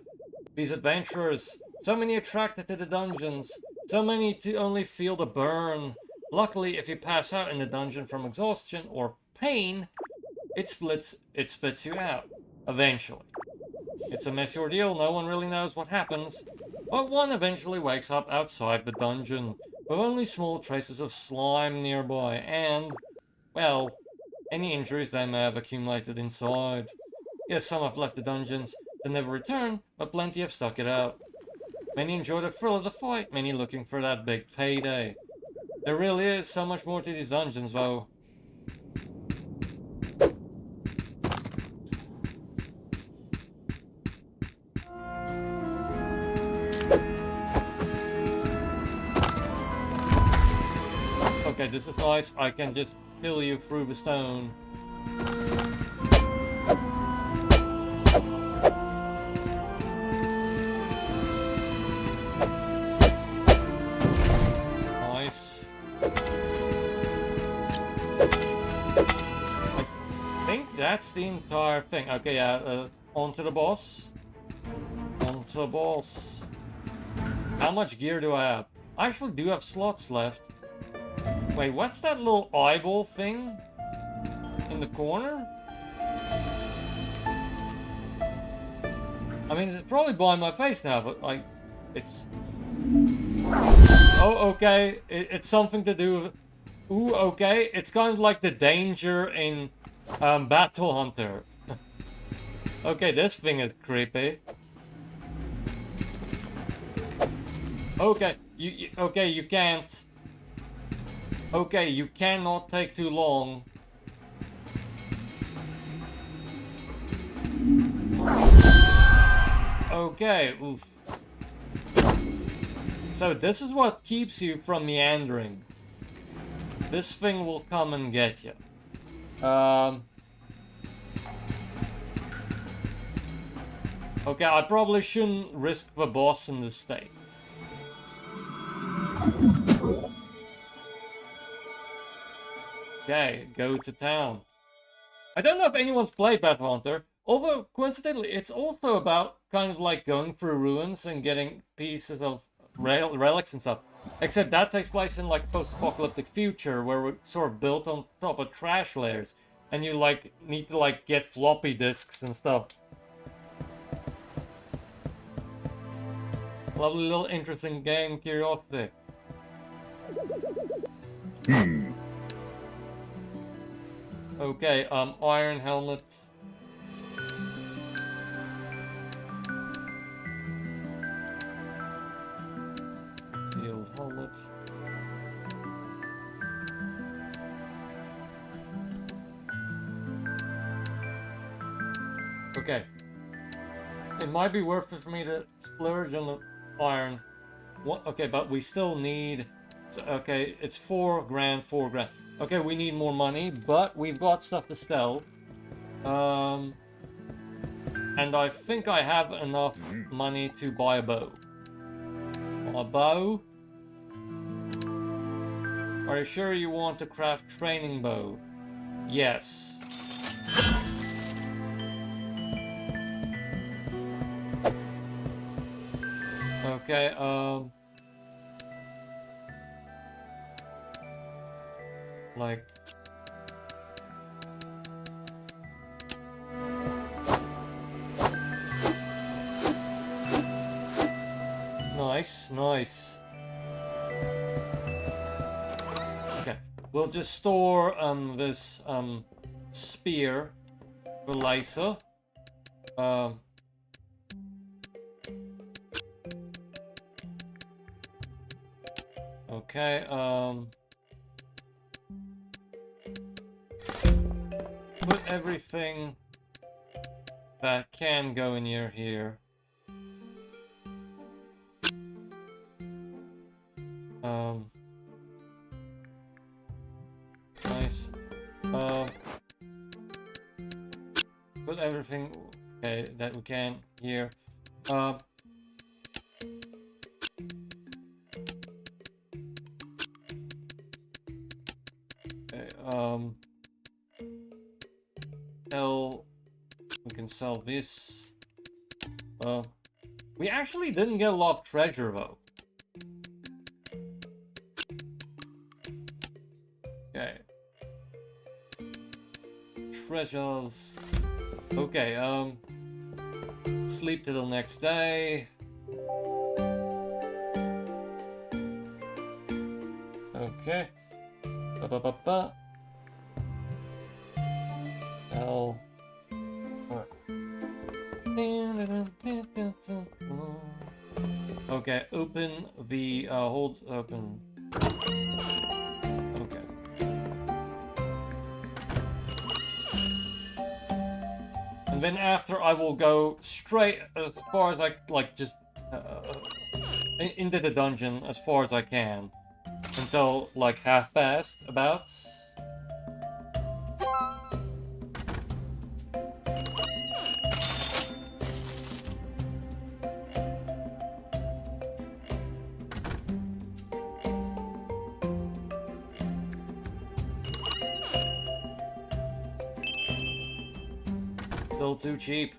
These adventurers. So many attracted to the dungeons. So many to only feel the burn. Luckily, if you pass out in the dungeon from exhaustion or pain, it spits you out. Eventually. It's a messy ordeal, no one really knows what happens. But one eventually wakes up outside the dungeon, with only small traces of slime nearby, and, well, any injuries they may have accumulated inside. Yes, some have left the dungeons to never return, but plenty have stuck it out. Many enjoy the thrill of the fight, many looking for that big payday. There really is so much more to these dungeons, though. Okay, this is nice. I can just kill you through the stone. Nice. I think that's the entire thing. Okay, yeah, onto the boss. Onto the boss. How much gear do I have? I actually do have slots left. Wait, what's that little eyeball thing in the corner? I mean, it's probably behind my face now, but like, it's... Oh, okay, it's something to do with... Ooh, okay, it's kind of like the danger in Battle Hunter. Okay, this thing is creepy. Okay, okay, you can't... Okay, you cannot take too long. Okay, oof. So this is what keeps you from meandering. This thing will come and get you. Okay, I probably shouldn't risk the boss in this state. Okay, go to town. I don't know if anyone's played Battle Hunter, although coincidentally, it's also about kind of like going through ruins and getting pieces of relics and stuff. Except that takes place in like post-apocalyptic future, where we're sort of built on top of trash layers, and you like need to like get floppy disks and stuff. Lovely little interesting game, curiosity. Okay, iron helmet. Steel helmet. Okay. It might be worth it for me to splurge on the iron. What? Okay, but we still need... Okay, it's 4 grand, 4 grand. Okay, we need more money, but we've got stuff to sell. And I think I have enough money to buy a bow. A bow? Are you sure you want to craft training bow? Yes. Okay, like... Nice, nice. Okay, we'll just store, this, spear for later. Okay, put everything that can go in here. Nice. Put everything, okay, that we can here. We can sell this. We actually didn't get a lot of treasure though. Okay. Treasures. Okay, sleep till the next day. Okay. Ba-ba-ba-ba. L. Okay, open the, hold open. Okay. And then after I will go straight as far as I, like, just, into the dungeon as far as I can. Until, like, half-past, about. Still too cheap.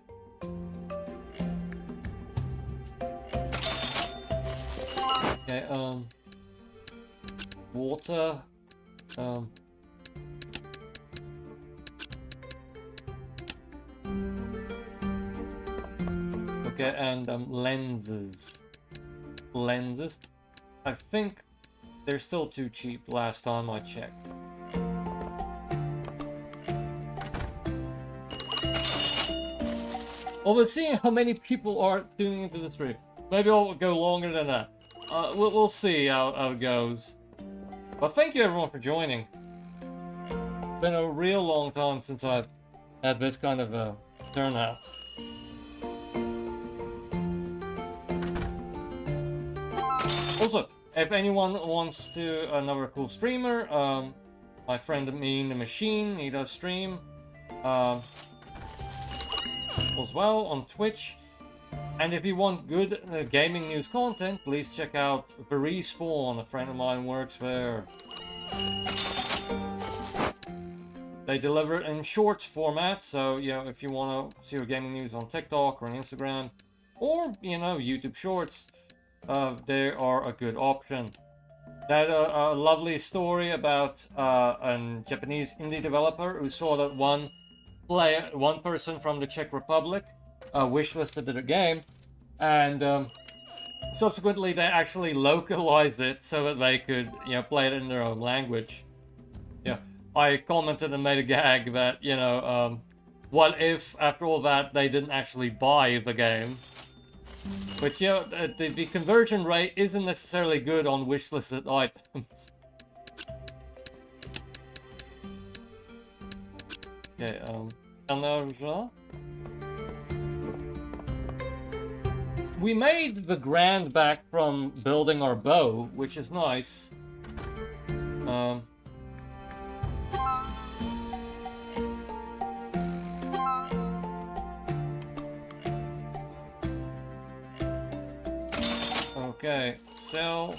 Okay, water, okay, and, lenses. Lenses? I think they're still too cheap last time I checked. Although seeing how many people are tuning into the stream, maybe I'll go longer than that. We'll see how it goes. But thank you everyone for joining. It's been a real long time since I've had this kind of a turnout. Also, if anyone wants to another cool streamer, my friend Mean the Machine, he does stream as well on Twitch. And if you want good gaming news content, please check out The Respawn. A friend of mine works there. They deliver it in shorts format, so, you know, if you want to see your gaming news on TikTok or on Instagram, or, you know, YouTube Shorts, they are a good option. There's a lovely story about a Japanese indie developer who saw that one person from the Czech Republic wishlisted the game, and subsequently they actually localized it so that they could, you know, play it in their own language. Yeah, I commented and made a gag that, you know, what if after all that they didn't actually buy the game? Which, you know, the conversion rate isn't necessarily good on wishlisted items. Okay, Anarja. We made the grand back from building our bow, which is nice. Okay, sell.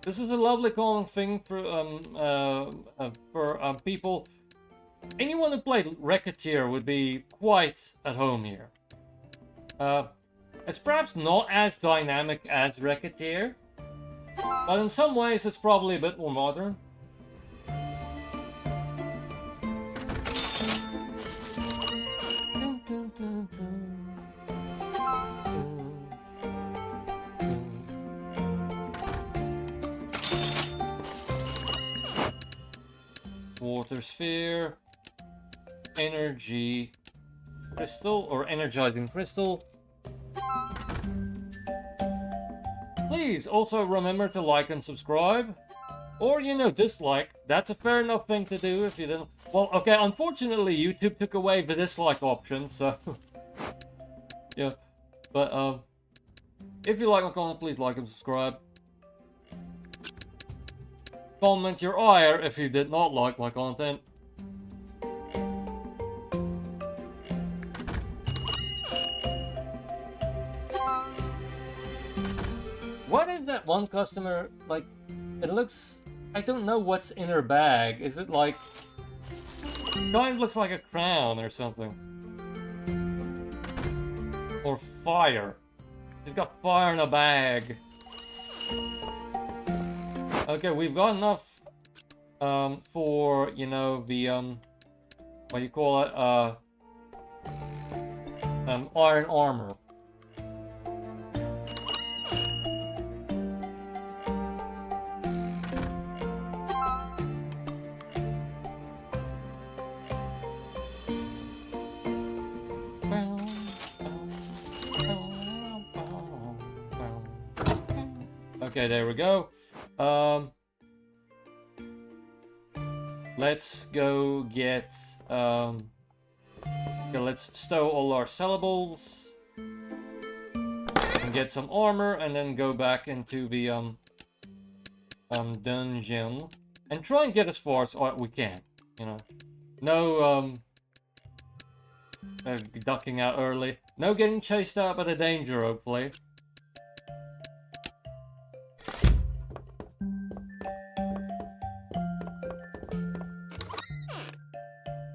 This is a lovely common thing for people. Anyone who played Racketeer would be quite at home here. It's perhaps not as dynamic as Racketeer, but in some ways it's probably a bit more modern. Water sphere, energy crystal, or energizing crystal. Please also remember to like and subscribe, or, you know, dislike. That's a fair enough thing to do if you didn't. Well, okay, unfortunately YouTube took away the dislike option, so yeah. But if you like my content, please like and subscribe. Comment your ire if you did not like my content. What is that one customer, like, it looks, I don't know what's in her bag. Is it like, kind of looks like a crown or something. Or fire. She's got fire in a bag. Okay, we've got enough for, you know, the what do you call it, iron armor. Okay, there we go. Let's go get, okay, let's stow all our sellables and get some armor, and then go back into the dungeon and try and get as far as we can, you know. No ducking out early, no getting chased out by the danger, hopefully.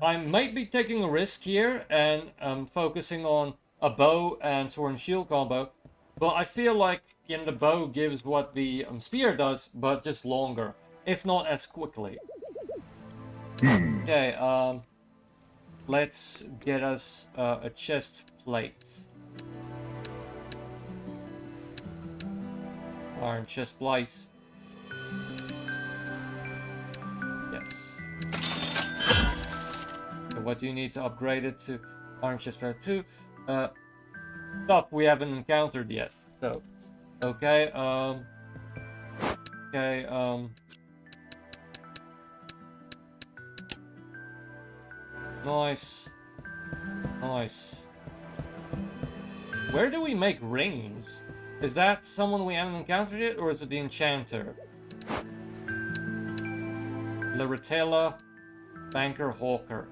I might be taking a risk here and focusing on a bow and sword and shield combo, but I feel like, you know, the bow gives what the spear does, but just longer, if not as quickly. Okay, let's get us a chest plate. Iron chest plate. Yes. What do you need to upgrade it to? Iron chest plate 2. Stuff we haven't encountered yet. So, okay, nice. Nice. Where do we make rings? Is that someone we haven't encountered yet, or is it the Enchanter? Laretella, Banker, Hawker.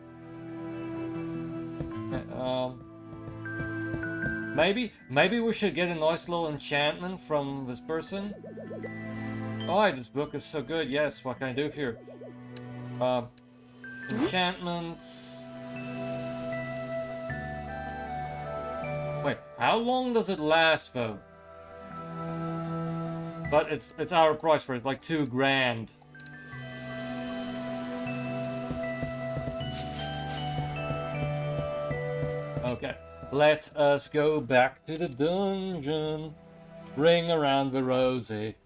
Maybe we should get a nice little enchantment from this person. Oh, this book is so good. Yes, what can I do here? Enchantments. Wait, how long does it last though? But it's our price for it. It's like $2 grand. Okay, let us go back to the dungeon. Ring around the rosy.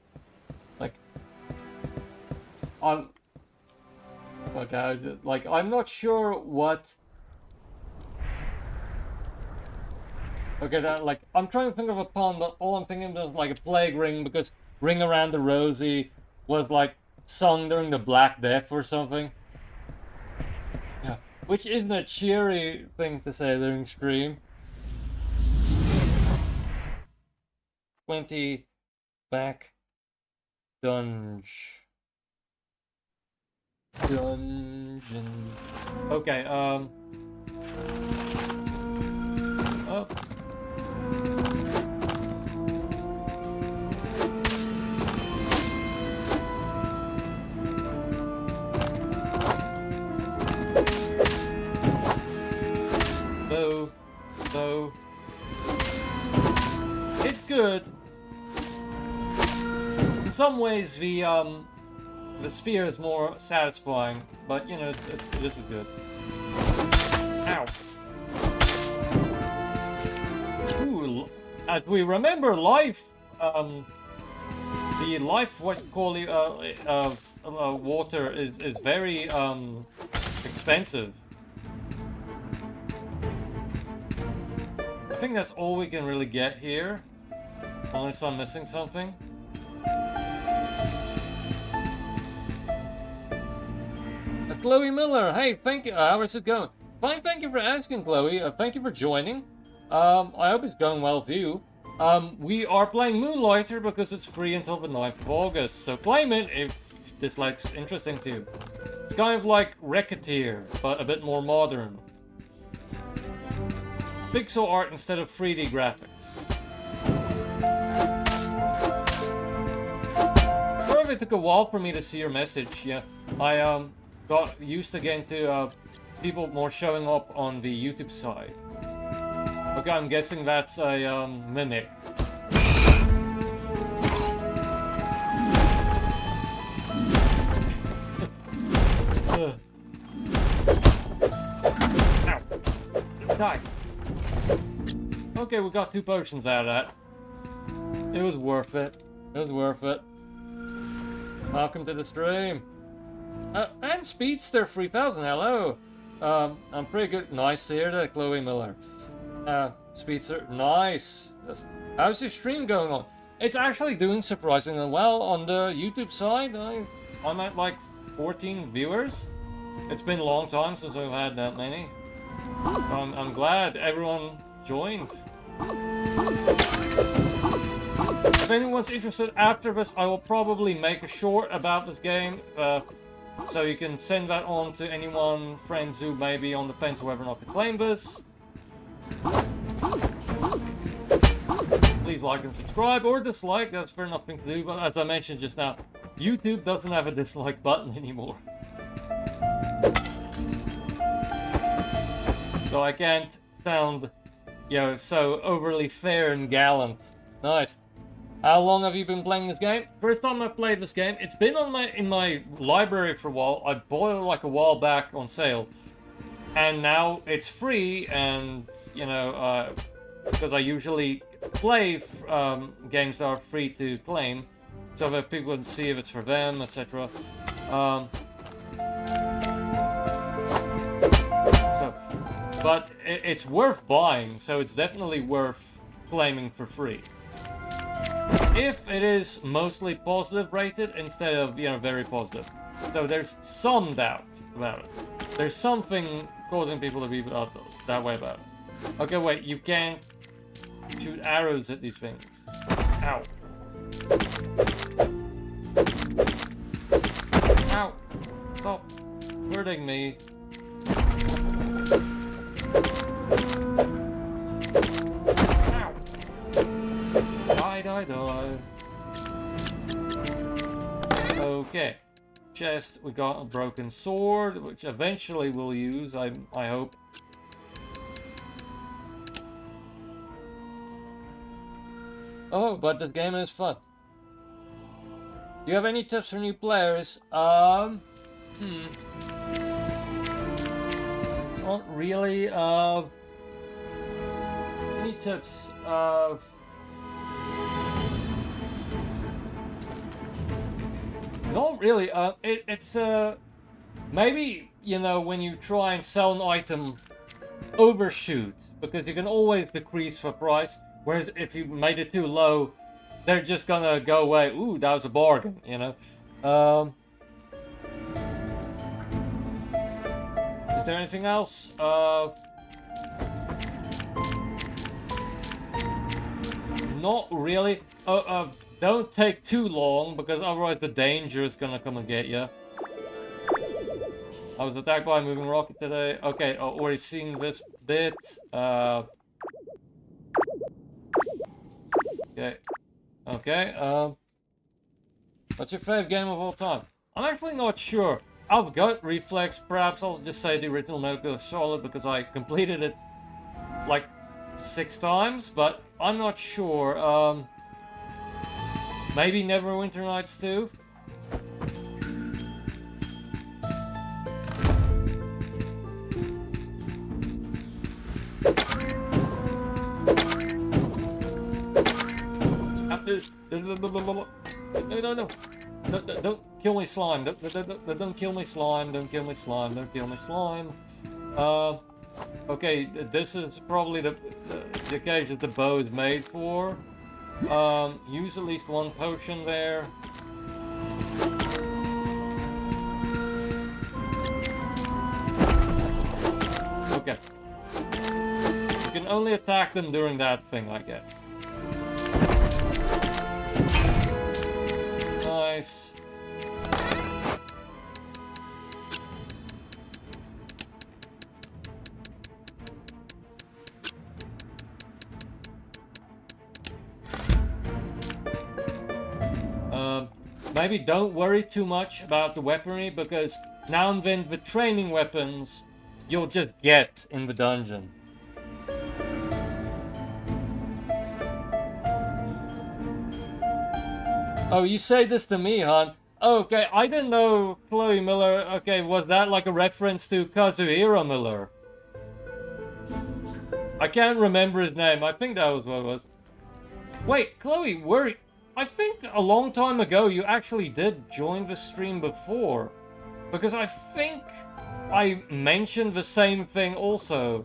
Like, I'm not sure what. Okay, I'm trying to think of a pun, but all I'm thinking of is like a plague ring, because Ring Around the Rosie was like sung during the Black Death or something. Yeah, which isn't a cheery thing to say during stream. 20 back dungeon. Okay, oh. Though it's good. In some ways, the sphere is more satisfying, but you know, this is good. Ow. Ooh, as we remember, life, the life quality of water is very expensive. I think that's all we can really get here, unless I'm missing something. Chloe Miller, hey, thank you. How is it going? Fine, thank you for asking, Chloe. Thank you for joining. I hope it's going well with you. We are playing Moonlighter because it's free until the 9th of August, so claim it if this looks interesting to you. It's kind of like Racketeer, but a bit more modern. Pixel art instead of 3D graphics. Sorry if it took a while for me to see your message. Yeah, I got used again to people more showing up on the YouTube side. Okay, I'm guessing that's a mimic. Ow. Die. Okay, we got 2 potions out of that. It was worth it. It was worth it. Welcome to the stream. And Speedster 3000, hello. I'm pretty good. Nice to hear that, Chloe Miller. Speedster, nice. How's your stream going on? It's actually doing surprisingly well on the YouTube side. I'm at like 14 viewers. It's been a long time since I've had that many. I'm glad everyone joined. If anyone's interested after this, I will probably make a short about this game, so you can send that on to anyone, friends who may be on the fence whether or not to claim this. Please like and subscribe, or dislike, that's fair enough thing to do, but as I mentioned just now, YouTube doesn't have a dislike button anymore. So I can't sound, you know, so overly fair and gallant. Nice. How long have you been playing this game? First time I played this game, it's been on in my library for a while. I bought it like a while back on sale, and now it's free. And you know, because I usually play games that are free to claim, so that people can see if it's for them, etc. But it's worth buying, so it's definitely worth claiming for free. If it is mostly positive rated instead of, you know, very positive. So there's some doubt about it. There's something causing people to be that way about it. Okay, wait, you can't shoot arrows at these things. Ow. Ow. Stop hurting me. Ow. Die. Okay. Chest, we got a broken sword, which eventually we'll use, I hope. Oh, but this game is fun. Do you have any tips for new players? Not really. Any tips? Not really. It's maybe, you know, when you try and sell an item, overshoot, because you can always decrease for price. Whereas if you made it too low, they're just gonna go away. Ooh, that was a bargain, you know. Is there anything else? Not really. Don't take too long, because otherwise the danger is gonna come and get you. I was attacked by a moving rocket today. Okay, already seen this bit. Okay. What's your favorite game of all time? I'm actually not sure. I've got Reflex. Perhaps I'll just say the original Metal Gear Solid because I completed it like 6 times, but I'm not sure. Maybe Neverwinter Nights 2? No. Don't kill me, slime. Don't kill me, slime. Don't kill me, slime. Don't kill me, slime. Okay, this is probably the cage that the bow is made for. Use at least 1 potion there. Okay. You can only attack them during that thing, I guess. Nice. Maybe don't worry too much about the weaponry, because now and then the training weapons you'll just get in the dungeon. Oh, you say this to me, hon? Okay, I didn't know Chloe Miller. Okay, was that like a reference to Kazuhiro Miller? I can't remember his name. I think that was what it was. Wait, Chloe, I think a long time ago you actually did join the stream before. Because I think I mentioned the same thing also.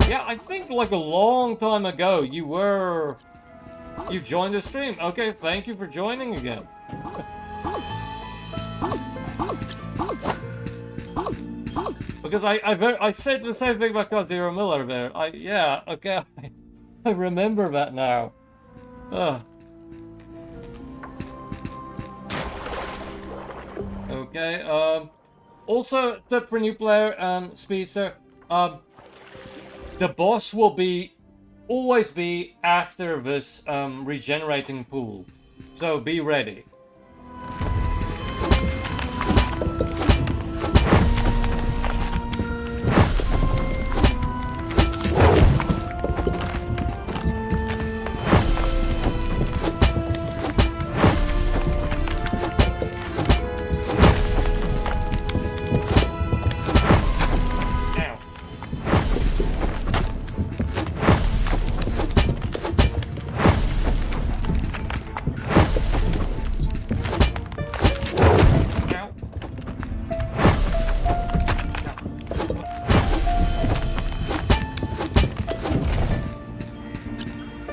Yeah, I think like a long time ago you joined the stream. Okay, thank you for joining again. Because I said the same thing about Kazuhiro Miller there. Yeah, okay. I remember that now. Ugh. Okay, also, tip for new player, Speedster, the boss will always be after this, regenerating pool. So, be ready.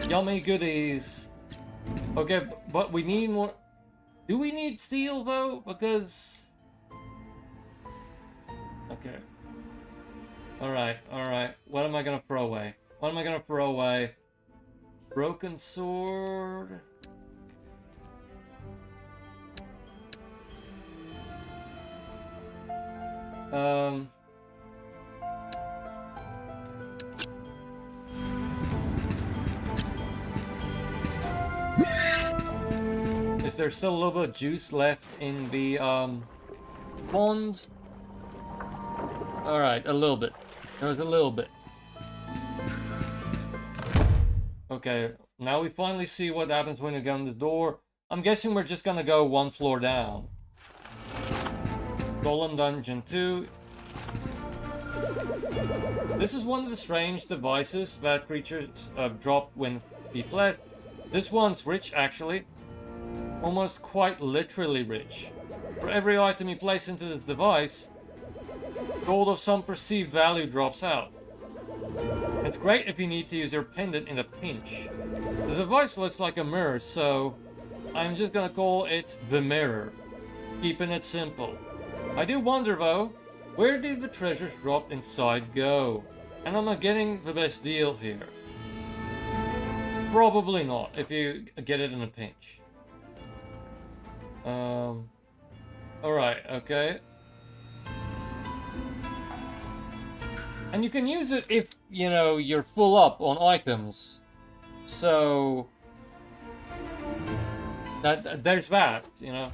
Yummy goodies. Okay, but we need more. Do we need steel though? Because. Okay. Alright. What am I gonna throw away? What am I gonna throw away? Broken sword. Is there still a little bit of juice left in the pond? Alright, a little bit. There's a little bit. Okay, now we finally see what happens when you go in the door. I'm guessing we're just gonna go one floor down. Golem Dungeon 2. This is one of the strange devices that creatures drop when he fled. This one's rich, actually. Almost quite literally rich. For every item you place into this device, gold of some perceived value drops out. It's great if you need to use your pendant in a pinch. The device looks like a mirror, so I'm just gonna call it the mirror, keeping it simple. I do wonder though, where did the treasures dropped inside go? And am I getting the best deal here? Probably not, if you get it in a pinch. Alright, okay. And you can use it if, you know, you're full up on items. So there's that, you know.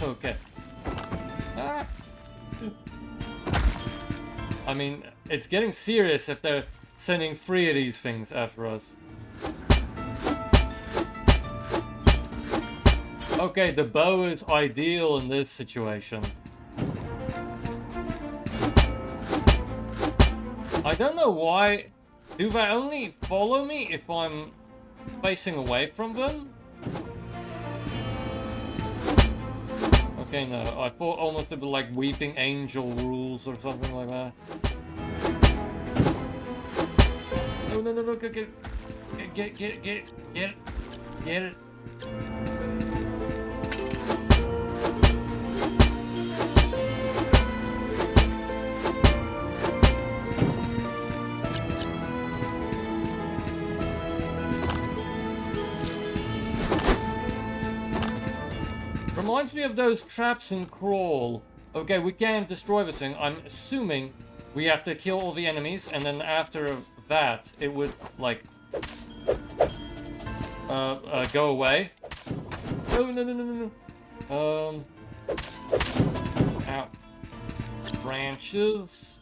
Okay. Ah. I mean, it's getting serious if they're sending 3 of these things after us. Okay, the bow is ideal in this situation. I don't know why. Do they only follow me if I'm facing away from them? Okay, no. I thought almost it would be like Weeping Angel rules or something like that. No, no, no, no, get it. Reminds me of those traps in Crawl. Okay, we can't destroy this thing. I'm assuming we have to kill all the enemies, and then after that, it would, like, go away. No, no, no, no, no, no. Ow. Branches.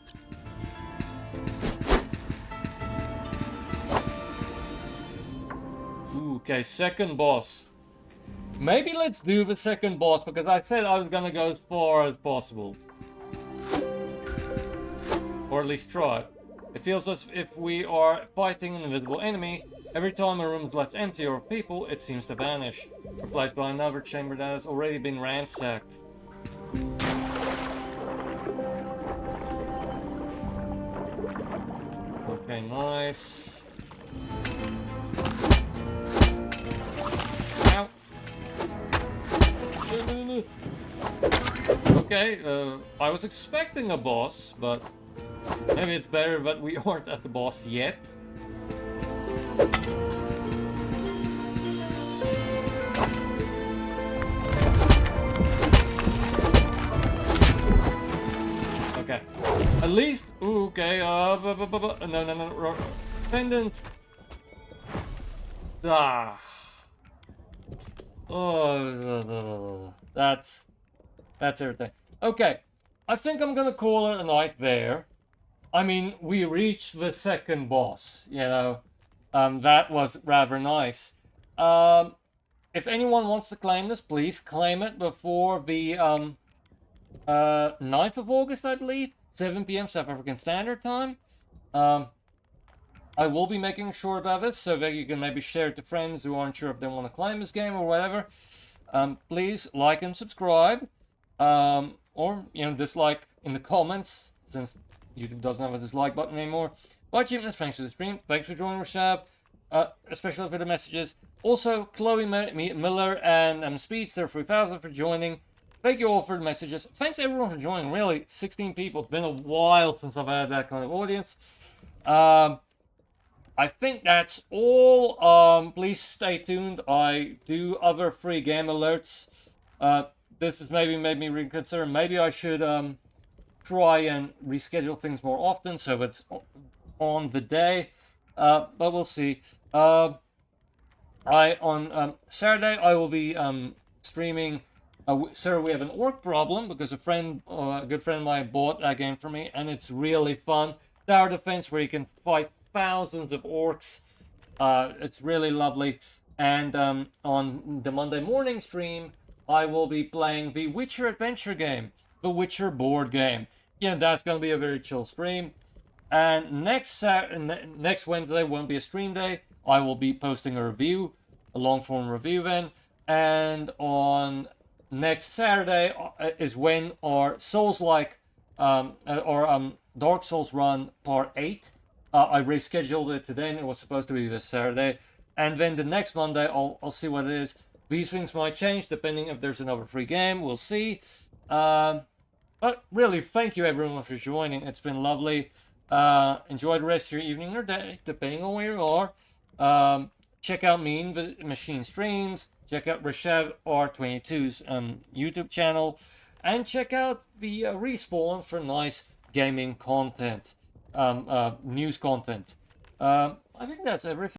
Ooh, okay, second boss. Maybe let's do the second boss, because I said I was gonna go as far as possible. Or at least try. It feels as if we are fighting an invisible enemy. Every time a room is left empty or people, it seems to vanish, replaced by another chamber that has already been ransacked. Okay, nice. Ow. Okay, I was expecting a boss, but maybe it's better that we aren't at the boss yet. Okay, at least, ooh, okay, no, pendant. Ah. Oh, that's everything. Okay, I think I'm gonna call it a night there. I mean, we reached the second boss, you know. That was rather nice. If anyone wants to claim this, please claim it before the 9th of August, I believe, 7 p.m. South African Standard Time. I will be making sure about this so that you can maybe share it to friends who aren't sure if they want to claim this game or whatever. Please like and subscribe, or, you know, dislike in the comments, since YouTube doesn't have a dislike button anymore. Bye, Cheapness, thanks for the stream. Thanks for joining Rashab, especially for the messages. Also, Chloe Miller and Speedster 3000 for joining. Thank you all for the messages. Thanks everyone for joining. Really, 16 people. It's been a while since I've had that kind of audience. I think that's all. Please stay tuned. I do other free game alerts. This has maybe made me reconsider. Maybe I should try and reschedule things more often so it's on the day. But we'll see. On Saturday I will be streaming. Sir, we have an orc problem because a good friend of mine bought that game for me, and it's really fun. Tower defense where you can fight thousands of orcs. It's really lovely. And on the Monday morning stream, I will be playing the Witcher adventure game, the Witcher board game. Yeah, that's going to be a very chill stream. And next Wednesday won't be a stream day. I will be posting a review, a long form review then. And on next Saturday is when our Souls-like Dark Souls run part 8. I rescheduled it to then. It was supposed to be this Saturday. And then the next Monday, I'll see what it is. These things might change depending if there's another free game. We'll see. But really, thank you everyone for joining. It's been lovely. Enjoy the rest of your evening or day, depending on where you are. Check out Mean Machine streams. Check out Rashev R22's YouTube channel. And check out the Respawn for nice gaming content. News content. I think that's everything.